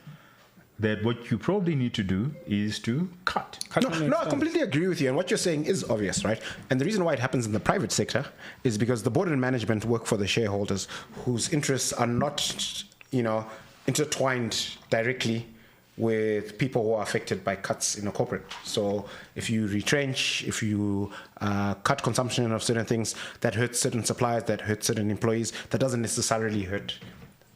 that what you probably need to do is to cut? No, I completely agree with you. And what you're saying is obvious, right? And the reason why it happens in the private sector is because the board and management work for the shareholders whose interests are not, intertwined directly with people who are affected by cuts in a corporate. So if you retrench, if you cut consumption of certain things, that hurts certain suppliers, that hurts certain employees, that doesn't necessarily hurt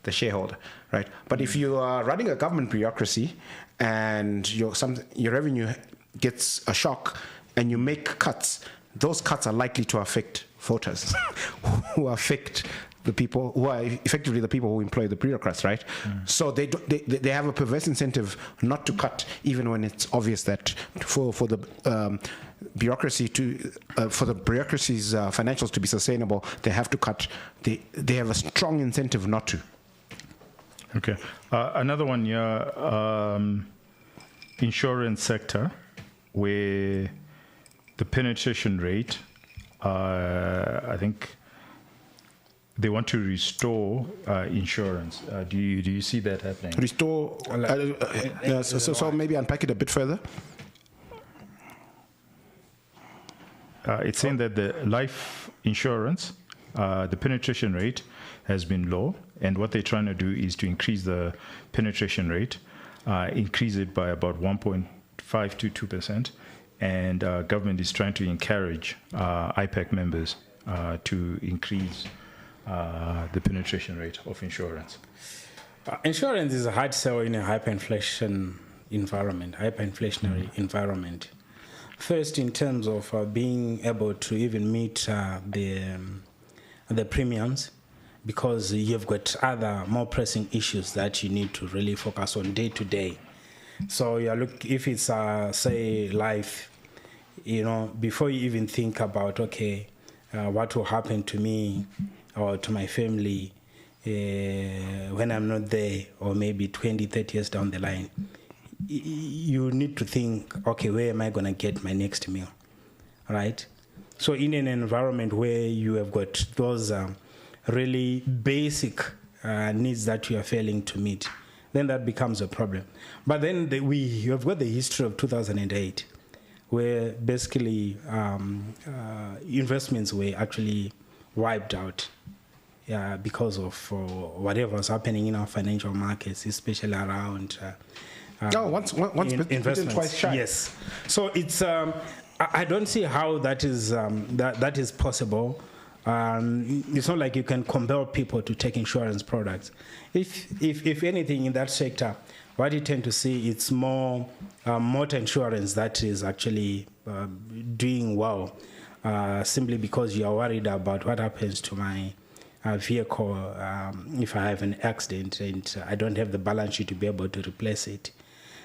the shareholder, right? But if you are running a government bureaucracy and your revenue gets a shock and you make cuts, those cuts are likely to affect voters who affect the people who are effectively the people who employ the bureaucrats, right? So they have a perverse incentive not to cut, even when it's obvious that for the bureaucracy for the bureaucracy's financials to be sustainable, they have to cut. They have a strong incentive not to. Okay, another one here, insurance sector, where the penetration rate, I think. They want to restore insurance. Do you see that happening? Restore. So maybe unpack it a bit further. It's saying that the life insurance, the penetration rate has been low, and what they're trying to do is to increase the penetration rate, increase it by about 1.5 to 2%, and government is trying to encourage IPAC members to increase the penetration rate of insurance. Insurance is a hard sell in a hyperinflation environment, hyperinflationary environment. First, in terms of being able to even meet the premiums, because you've got other more pressing issues that you need to really focus on day to day. So if it's say life, before you even think about what will happen to me or to my family when I'm not there, or maybe 20, 30 years down the line, you need to think, where am I going to get my next meal, right? So in an environment where you have got those really basic needs that you are failing to meet, then that becomes a problem. But then you have got the history of 2008, where basically investments were actually wiped out because of whatever was happening in our financial markets, especially around once investments. Twice shy. Yes. So it's I don't see how that is possible. It's not like you can compel people to take insurance products. If anything in that sector, what you tend to see, it's more motor insurance that is actually doing well, simply because you are worried about what happens to my vehicle if I have an accident and I don't have the balance sheet to be able to replace it.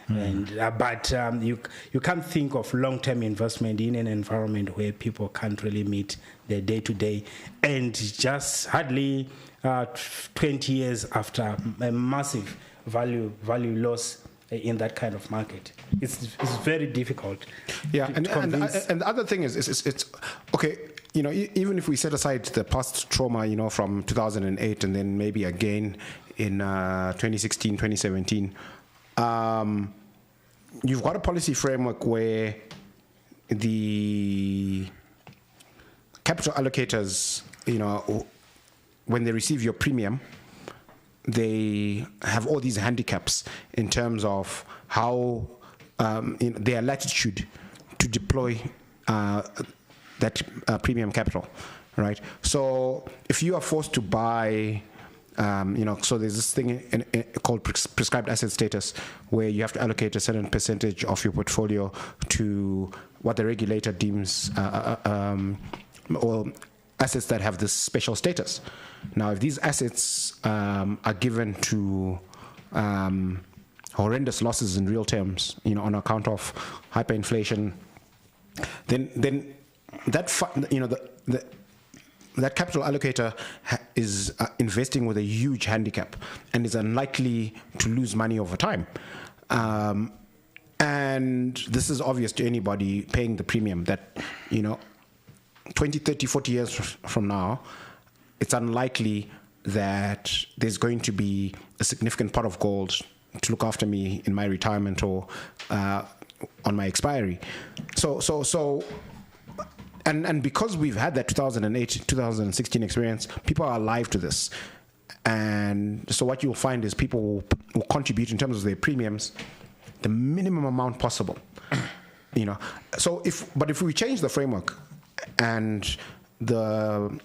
But you can't think of long-term investment in an environment where people can't really meet their day-to-day, and just hardly 20 years after a massive value loss in that kind of market. It's very difficult. Yeah, to and convince. the other thing is it's okay. You know, even if we set aside the past trauma, you know, from 2008 and then maybe again in 2016, 2017, you've got a policy framework where the capital allocators, you know, when they receive your premium, they have all these handicaps in terms of how their latitude to deploy that premium capital, right? So if you are forced to buy, you know, so there's this thing called prescribed asset status, where you have to allocate a certain percentage of your portfolio to what the regulator deems or assets that have this special status. Now, if these assets are given to horrendous losses in real terms, you know, on account of hyperinflation, then that that capital allocator is investing with a huge handicap and is unlikely to lose money over time. And this is obvious to anybody paying the premium that, you know, 20, 30, 40 years from now, it's unlikely that there's going to be a significant pot of gold to look after me in my retirement or on my expiry. And because we've had that 2008, 2016 experience, people are alive to this. And so what you'll find is people will contribute in terms of their premiums the minimum amount possible. You know, so if we change the framework and the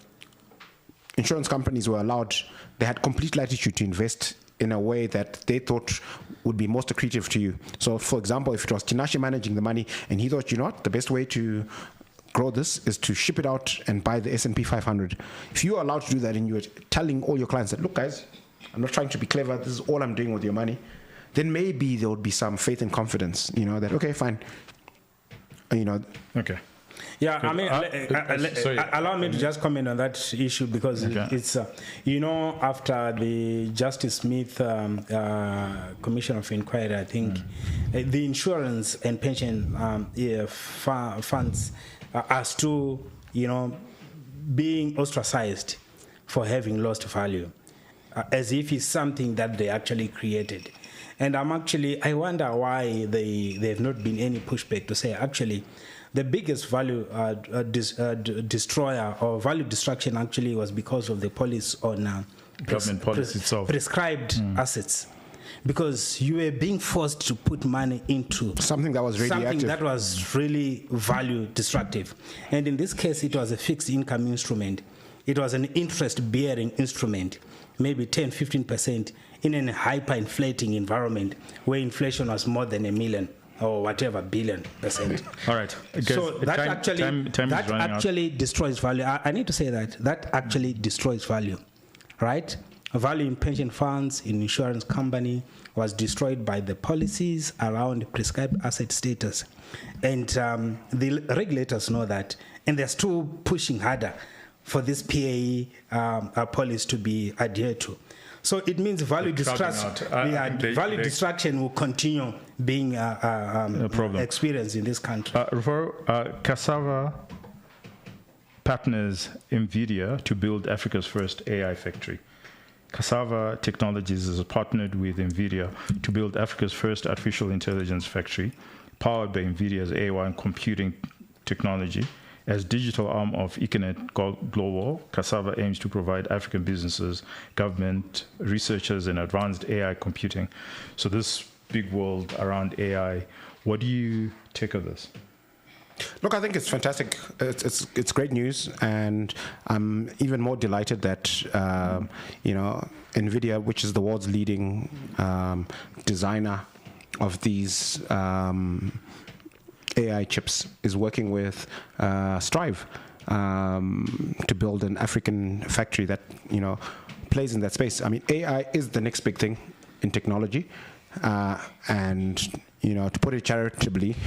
insurance companies were allowed, they had complete latitude to invest in a way that they thought would be most accretive to you. So, for example, if it was Tinashe managing the money and he thought, you know what, the best way to grow this is to ship it out and buy the S&P 500. If you are allowed to do that and you're telling all your clients that, look, guys, I'm not trying to be clever, this is all I'm doing with your money, then maybe there would be some faith and confidence, you know, that, okay, fine. You know. Okay. Yeah, I mean, allow me to just comment on that issue because it's, you know, after the Justice Smith Commission of Inquiry, I think the insurance and pension funds are still, you know, being ostracized for having lost value, as if it's something that they actually created. And I wonder why there have not been any pushback to say, actually, the biggest value destroyer or value destruction actually was because of the policy on government policy itself. Prescribed assets. Because you were being forced to put money into something that was really value destructive. And in this case, it was a fixed income instrument. It was an interest-bearing instrument, maybe 10, 15% in a hyperinflating environment where inflation was more than 1 million or whatever billion%. All right. So that actually destroys value. I need to say that actually destroys value, right? Value in pension funds, in insurance company was destroyed by the policies around prescribed asset status. And the regulators know that, and they're still pushing harder for this PAE policy to be adhered to. So it means value destruction will continue being a problem experienced in this country. Cassava partners Nvidia to build Africa's first AI factory. Cassava Technologies has partnered with Nvidia to build Africa's first artificial intelligence factory, powered by Nvidia's AI and computing technology. As digital arm of Econet Global, Cassava aims to provide African businesses, government, researchers, and advanced AI computing. So this big world around AI, what do you take of this? Look, I think it's fantastic. It's great news, and I'm even more delighted that you know, Nvidia, which is the world's leading designer of these AI chips, is working with Strive to build an African factory that, you know, plays in that space. I mean, AI is the next big thing in technology, and, you know, to put it charitably,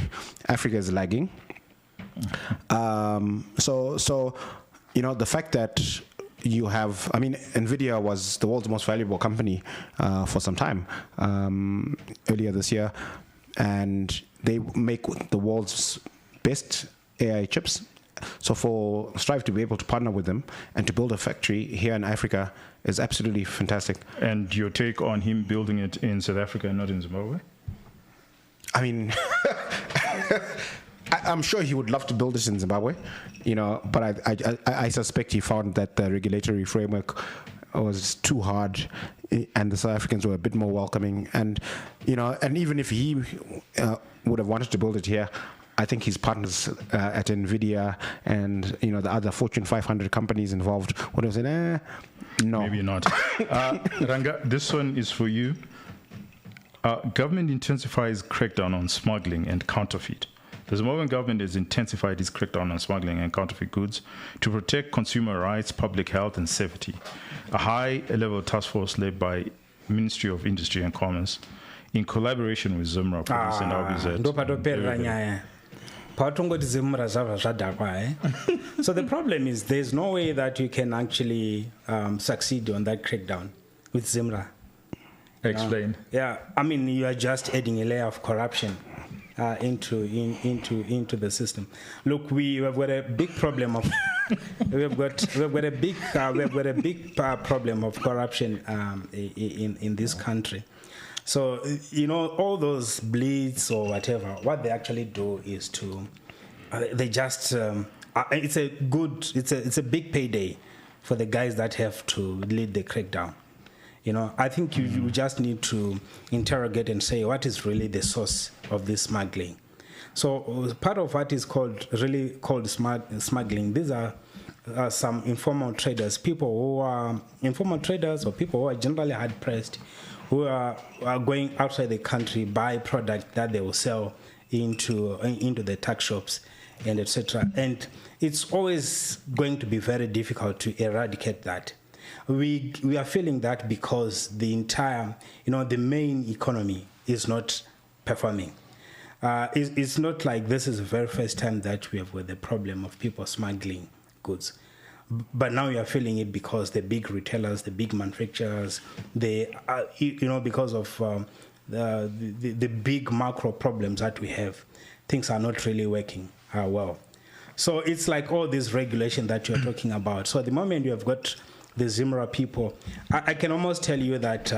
Africa is lagging. So you know, the fact that you have, I mean, Nvidia was the world's most valuable company for some time earlier this year, and they make the world's best AI chips. So for Strive to be able to partner with them and to build a factory here in Africa is absolutely fantastic. And your take on him building it in South Africa and not in Zimbabwe? I mean, I'm sure he would love to build this in Zimbabwe, but I suspect he found that the regulatory framework was too hard, and the South Africans were a bit more welcoming. And and even if he would have wanted to build it here, I think his partners at Nvidia and the other Fortune 500 companies involved would have said, no. Maybe not. Ranga, this one is for you. Government intensifies crackdown on smuggling and counterfeit. The Zimbabwean government has intensified its crackdown on smuggling and counterfeit goods to protect consumer rights, public health, and safety. A high-level task force led by Ministry of Industry and Commerce, in collaboration with Zimra Police and RBZ. So the problem is there's no way that you can actually succeed on that crackdown with Zimra. Explain. I mean, you are just adding a layer of corruption into the system. Look, we have got a big problem of we've got a big problem of corruption in this country. So all those bleeds or whatever, what they actually do is they just it's a big payday for the guys that have to lead the crackdown. I think you just need to interrogate and say what is really the source of this smuggling. So part of what is called smuggling, these are some informal traders, people who are informal traders or people who are generally hard pressed, who are going outside the country, buy product that they will sell into the tax shops and etc. And it's always going to be very difficult to eradicate that. We are feeling that because the entire, the main economy is not performing. It's not like this is the very first time that we have got the problem of people smuggling goods. But now we are feeling it because the big retailers, the big manufacturers, they are, because of the big macro problems that we have, things are not really working well. So it's like all this regulation that you're talking about. So at the moment you have got the Zimra people, I can almost tell you that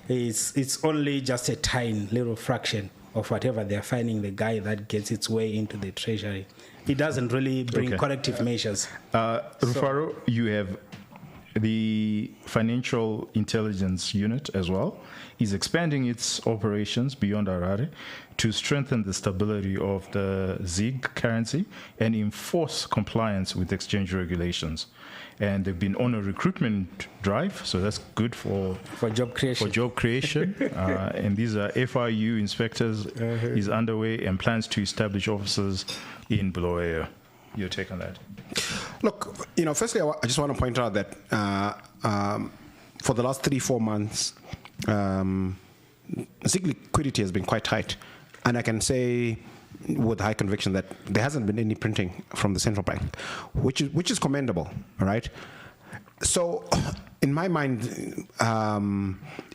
it's only just a tiny little fraction of whatever they're finding the guy that gets its way into the treasury. It doesn't really bring corrective measures. Rufaro, you have the Financial Intelligence Unit as well. Is expanding its operations beyond Harare to strengthen the stability of the ZiG currency and enforce compliance with exchange regulations. And they've been on a recruitment drive, so that's good for job creation. And these are FIU inspectors is underway and plans to establish offices in Bulawayo. Your take on that? Look, firstly, I just want to point out that for the last 3-4 months, ZiG liquidity has been quite tight, and I can say with high conviction that there hasn't been any printing from the central bank, which is commendable, all right? So in my mind,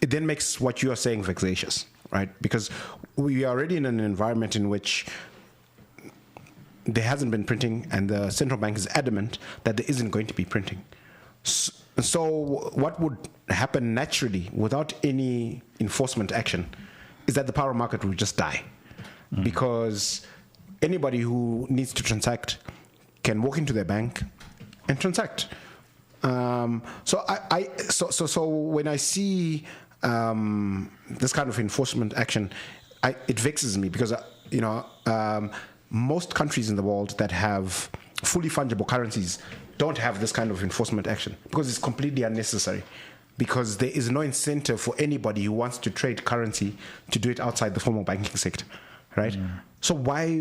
it then makes what you are saying vexatious, right? Because we are already in an environment in which there hasn't been printing, and the central bank is adamant that there isn't going to be printing. So what would happen naturally without any enforcement action is that the power market will just die. Because anybody who needs to transact can walk into their bank and transact. So when I see this kind of enforcement action, it vexes me because most countries in the world that have fully fungible currencies don't have this kind of enforcement action because it's completely unnecessary. Because there is no incentive for anybody who wants to trade currency to do it outside the formal banking sector. Right? So why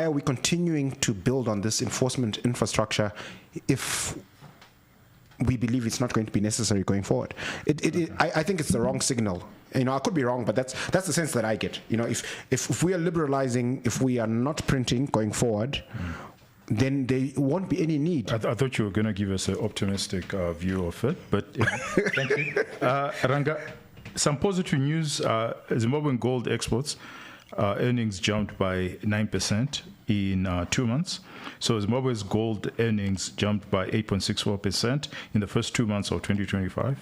are we continuing to build on this enforcement infrastructure if we believe it's not going to be necessary going forward? I think it's the wrong signal. I could be wrong, but that's the sense that I get. If we are liberalizing, if we are not printing going forward, then there won't be any need. I thought you were going to give us an optimistic view of it, but thank you. Ranga, some positive news. Zimbabwean gold exports earnings jumped by 9% in 2 months. So Zimbabwe's gold earnings jumped by 8.64% in the first 2 months of 2025.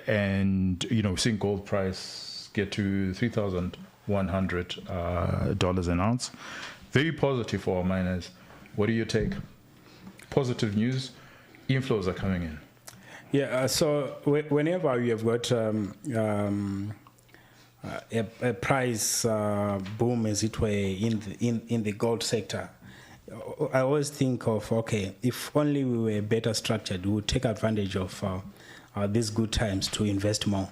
And, we're seeing gold price get to $3,100 an ounce. Very positive for our miners. What do you take? Positive news, inflows are coming in. Yeah, so whenever we have got a price boom, as it were, in the gold sector, I always think of, okay, if only we were better structured, we would take advantage of these good times to invest more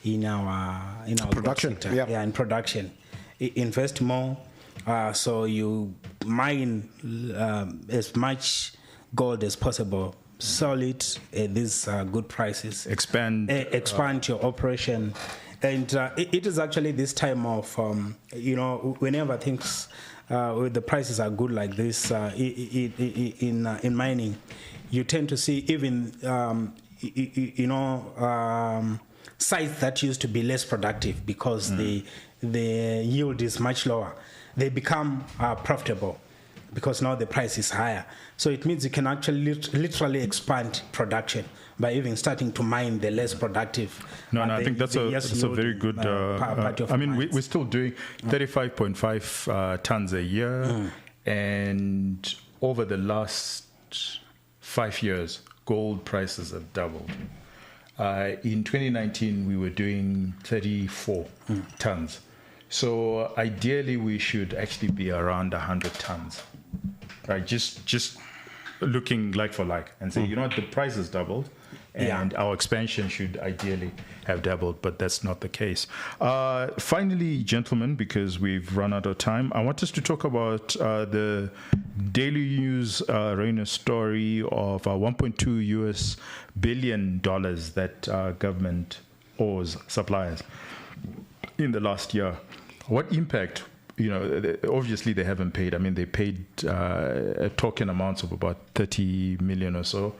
in our production. Sector. Yeah, in production, invest more. So you mine as much gold as possible, sell it at these good prices. Expand your operation. And it is actually this time of, whenever things, the prices are good like this in mining, you tend to see even, sites that used to be less productive because the yield is much lower. They become profitable because now the price is higher. So it means you can actually literally expand production by even starting to mine the less productive. I think that's a very good. We're still doing 35.5 tons a year, and over the last 5 years, gold prices have doubled. In 2019, we were doing 34 tons. So ideally, we should actually be around 100 tons, right? Just looking like for like, and say, the price has doubled, and our expansion should ideally have doubled, but that's not the case. Finally, gentlemen, because we've run out of time, I want us to talk about the daily news Reina story of $1.2 billion that government owes suppliers in the last year. What impact? Obviously they haven't paid. I mean, they paid token amounts of about 30 million or so.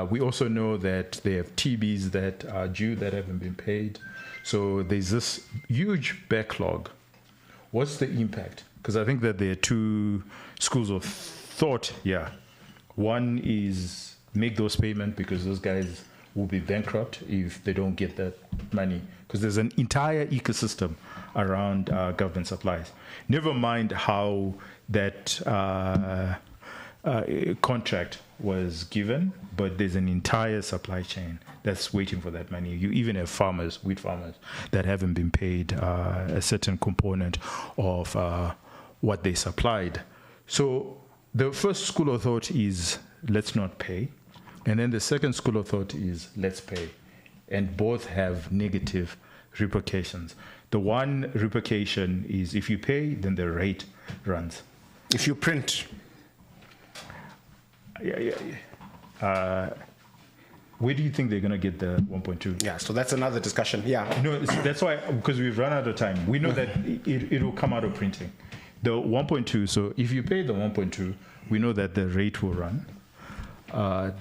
We also know that they have TBs that are due that haven't been paid. So there's this huge backlog. What's the impact? Because I think that there are two schools of thought here. One is make those payments because those guys will be bankrupt if they don't get that money, because there's an entire ecosystem around government supplies. Never mind how that contract was given, but there's an entire supply chain that's waiting for that money. You even have wheat farmers, that haven't been paid a certain component of what they supplied. So the first school of thought is let's not pay. And then the second school of thought is let's pay. And both have negative repercussions. The one repercussion is if you pay, then the rate runs. If you print. Where do you think they're going to get the 1.2? Yeah, so that's another discussion. Yeah. That's why, because we've run out of time. We know that it will come out of printing. The 1.2, so if you pay the 1.2, we know that the rate will run.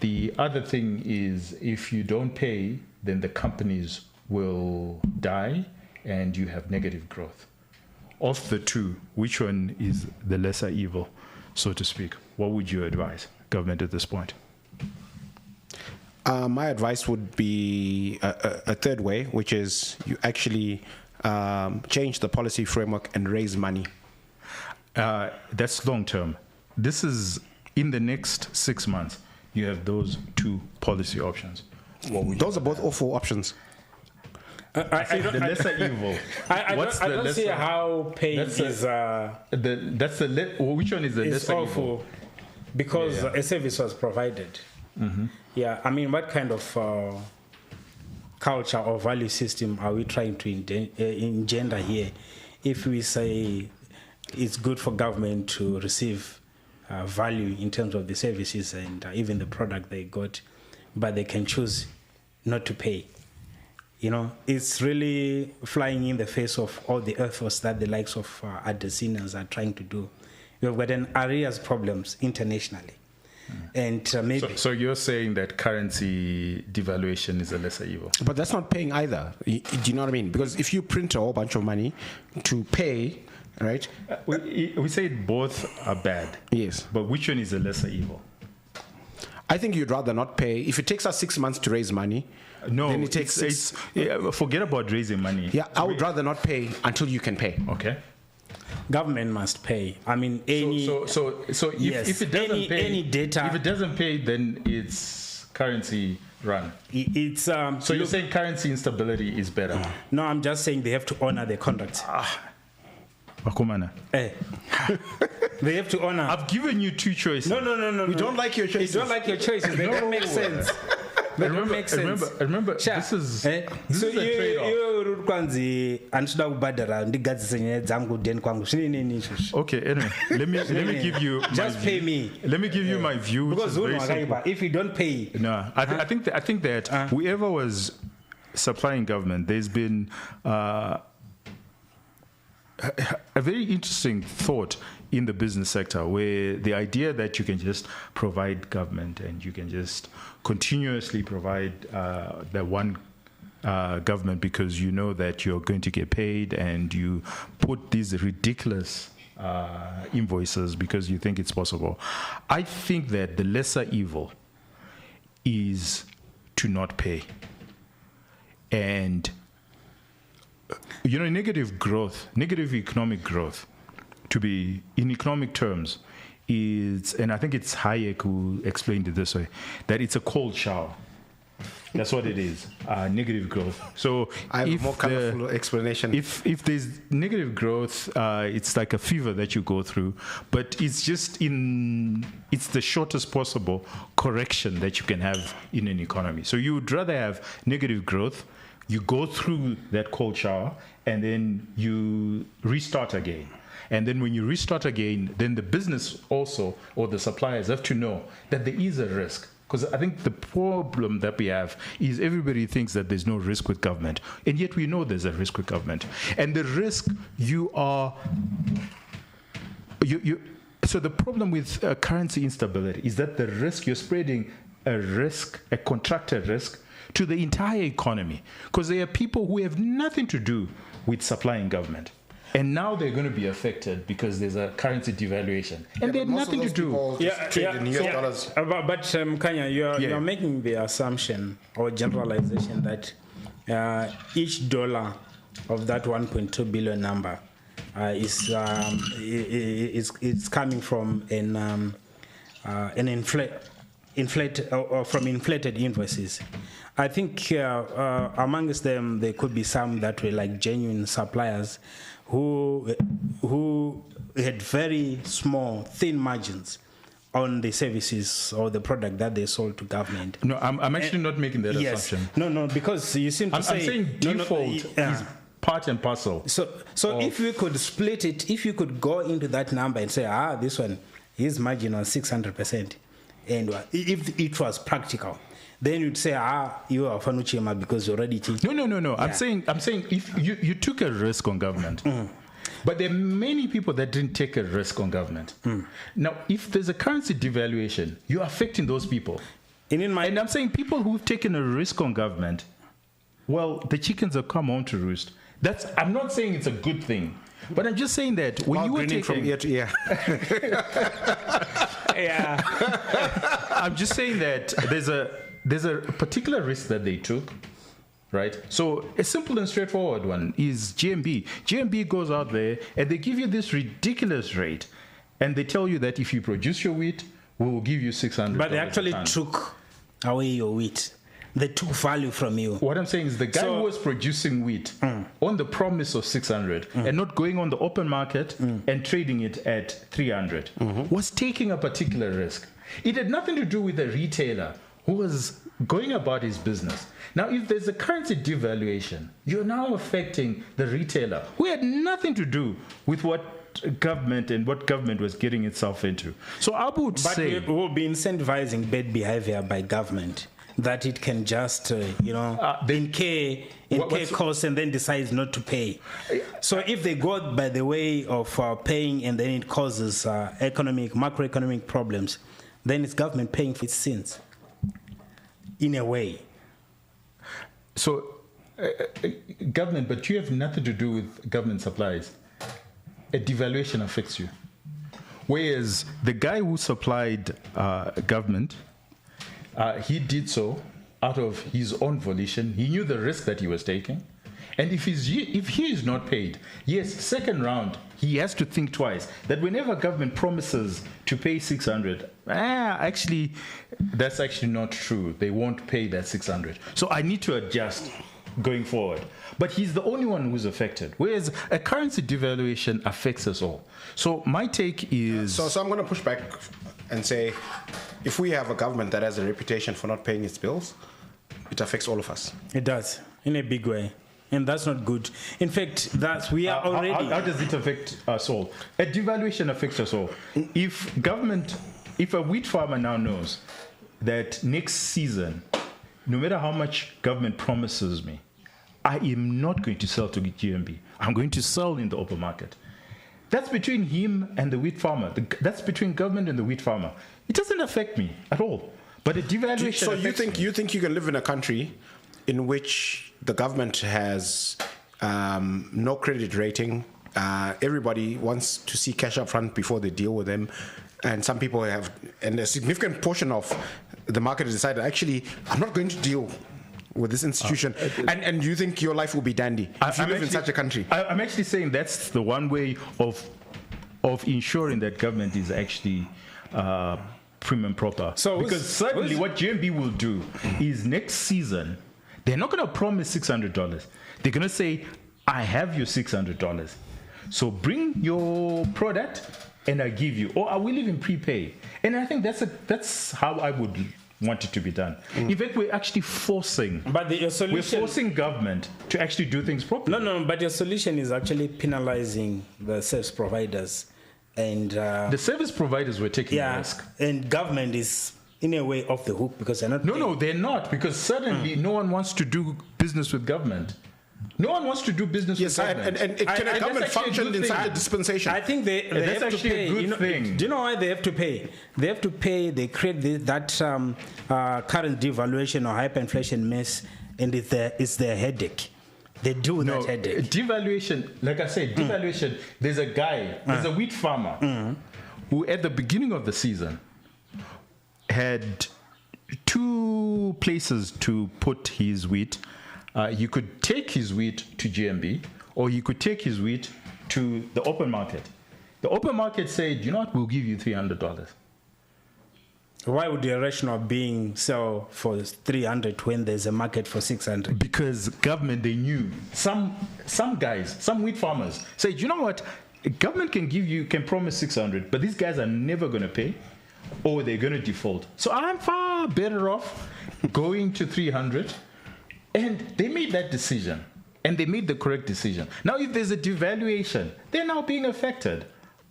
The other thing is if you don't pay, then the companies will die and you have negative growth. Of the two, which one is the lesser evil, so to speak? What would you advise government at this point? My advice would be a third way, which is you actually change the policy framework and raise money. That's long term. This is in the next 6 months. You have those two policy options. Those are both awful options. The lesser evil. I don't see how paid is. Which one is the lesser awful evil? Because a service was provided. Mm-hmm. Yeah, I mean, what kind of culture or value system are we trying to engender here? If we say it's good for government to receive value in terms of the services and even the product they got, but they can choose not to pay. It's really flying in the face of all the efforts that the likes of Adesinas are trying to do. You've got an arrears problems internationally. And maybe... So you're saying that currency devaluation is a lesser evil? But that's not paying either. Do you know what I mean? Because if you print a whole bunch of money to pay, right? We say both are bad. Yes. But which one is a lesser evil? I think you'd rather not pay. If it takes us 6 months to raise money, no, then it takes... forget about raising money. Yeah, I would rather not pay until you can pay. Okay. Government must pay. I mean, any... So if it doesn't pay... Any data... If it doesn't pay, then it's currency run. It's... so you're saying currency instability is better? No, I'm just saying they have to honor their contracts. Wakumana. They have to honor... I've given you two choices. No. We don't like your choices. You don't like your choices. They don't make sense. They don't make sense. Remember, this is a trade-off. Okay, anyway, let me give you just pay me. Let me give you my view. Because if you don't pay, no, I think that whoever was supplying government, there's been a very interesting thought in the business sector where the idea that you can just provide government and you can just continuously provide the one government because you know that you're going to get paid, and you put these ridiculous invoices because you think it's possible. I think that the lesser evil is to not pay. And negative economic growth, to be in economic terms, is, and I think it's Hayek who explained it this way, that it's a cold shower. That's what it is, negative growth. So I have a more colorful explanation. If there's negative growth, it's like a fever that you go through, but it's the shortest possible correction that you can have in an economy. So you would rather have negative growth, you go through that cold shower, and then you restart again. And then when you restart again, then the business also, or the suppliers, have to know that there is a risk. Because I think the problem that we have is everybody thinks that there's no risk with government. And yet we know there's a risk with government. And the risk so the problem with currency instability is that the risk, you're spreading a contracted risk, to the entire economy. Because there are people who have nothing to do with supplying government. And now they're going to be affected because there's a currency devaluation. And they have nothing to do. Trade in US dollars. But Kanya, you're making the assumption or generalization that each dollar of that 1.2 billion number is coming from from inflated invoices. I think amongst them there could be some that were like genuine suppliers who had very small, thin margins on the services or the product that they sold to government. No, I'm actually not making that assumption. No, because you seem to say... I'm saying default is part and parcel. So if you could split it, if you could go into that number and say, this one, his margin was 600%, and if it was practical, then you'd say, you are Fanuchima because you're already cheating. No. Yeah. I'm saying if you took a risk on government, but there are many people that didn't take a risk on government. Now, if there's a currency devaluation, you're affecting those people. And I'm saying people who've taken a risk on government, well, the chickens have come home to roost. I'm not saying it's a good thing, but I'm just saying that when you were taking from ear to ear. Yeah. I'm just saying that there's a particular risk that they took, right? So a simple and straightforward one is GMB. GMB goes out there and they give you this ridiculous rate, and they tell you that if you produce your wheat, we will give you $600. But they actually took away your wheat. They took value from you. What I'm saying is the guy who was producing wheat on the promise of 600 and not going on the open market and trading it at 300 was taking a particular risk. It had nothing to do with the retailer who was going about his business. Now, if there's a currency devaluation, you're now affecting the retailer who had nothing to do with what government was getting itself into. So I would say... But we will be incentivizing bad behavior by government. that it can just, incur costs and then decides not to pay. So if they go by the way of paying and then it causes macroeconomic problems, then it's government paying for its sins, in a way. So, government, but you have nothing to do with government supplies. A devaluation affects you. Whereas the guy who supplied government, he did so out of his own volition. He knew the risk that he was taking. And if he is not paid, yes, second round, he has to think twice. That whenever government promises to pay 600, actually, that's actually not true. They won't pay that 600. So I need to adjust going forward. But he's the only one who's affected. Whereas a currency devaluation affects us all. So my take is... So I'm going to push back and say, if we have a government that has a reputation for not paying its bills, it affects all of us. It does, in a big way. And that's not good. In fact, we are already... How does it affect us all? A devaluation affects us all. If a wheat farmer now knows that next season, no matter how much government promises me, I am not going to sell to GMB. I'm going to sell in the open market. That's between him and the wheat farmer. That's between government and the wheat farmer. It doesn't affect me at all. But a devaluation. So you think you can live in a country in which the government has no credit rating? Everybody wants to see cash up front before they deal with them, and some people have, and a significant portion of the market has decided, actually, I'm not going to deal with this institution, and you think your life will be dandy if you live in such a country? I'm actually saying that's the one way of ensuring that government is actually prim and proper. Because certainly what GMB will do is next season, they're not going to promise $600. They're going to say, I have your $600. So bring your product and I give you, or I will even prepay. And I think that's how I would want it to be done. In fact, we're actually forcing. But your solution, we're forcing government to actually do things properly. No. But your solution is actually penalizing the service providers, and the service providers were taking the risk. And government is in a way off the hook because they're not. No, they're not, because suddenly no one wants to do business with government. No one wants to do business with government. And can a government function inside the dispensation? I think they have to pay. A good thing. Do you know why they have to pay? They have to pay. They create that current devaluation or hyperinflation mess, and it's their headache. They do that headache. Devaluation, like I said, devaluation. There's a guy, there's a wheat farmer who at the beginning of the season had two places to put his wheat. You could take his wheat to GMB, or you could take his wheat to the open market. The open market said, you know what, we'll give you $300. Why would the rationale being sell for $300 when there's a market for $600? Because government, they knew. Some guys, some wheat farmers said, you know what, government can promise $600, but these guys are never going to pay, or they're going to default. So I'm far better off going to $300. And they made that decision, and they made the correct decision. Now, if there's a devaluation, they're now being affected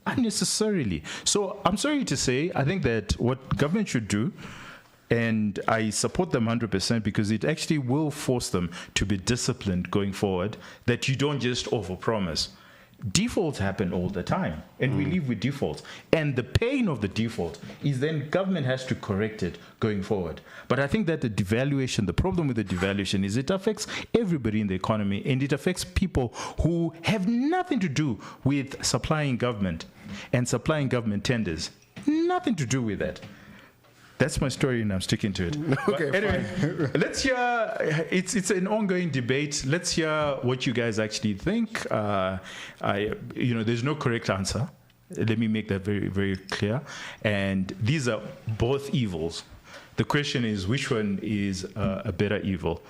unnecessarily. So I'm sorry to say, I think that what government should do, and I support them 100% because it actually will force them to be disciplined going forward, that you don't just overpromise. Defaults happen all the time, and we live with defaults. And the pain of the default is then government has to correct it going forward. But I think that the problem with the devaluation is it affects everybody in the economy, and it affects people who have nothing to do with supplying government and supplying government tenders. Nothing to do with that. That's my story, and I'm sticking to it. Okay, anyway, let's hear. It's an ongoing debate. Let's hear what you guys actually think. There's no correct answer. Let me make that very, very clear. And these are both evils. The question is, which one is a better evil?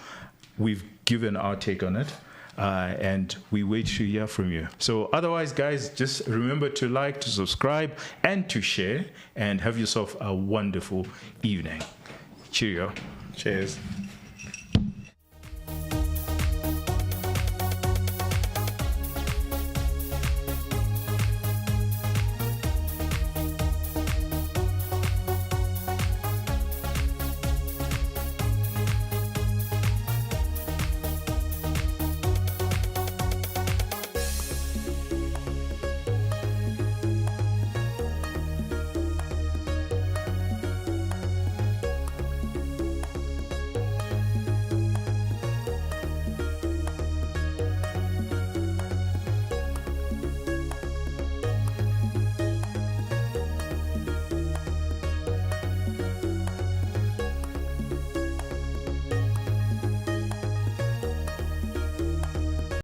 We've given our take on it. And we wait to hear from you. So otherwise, guys, just remember to like, to subscribe, and to share, and have yourself a wonderful evening. Cheerio. Cheers.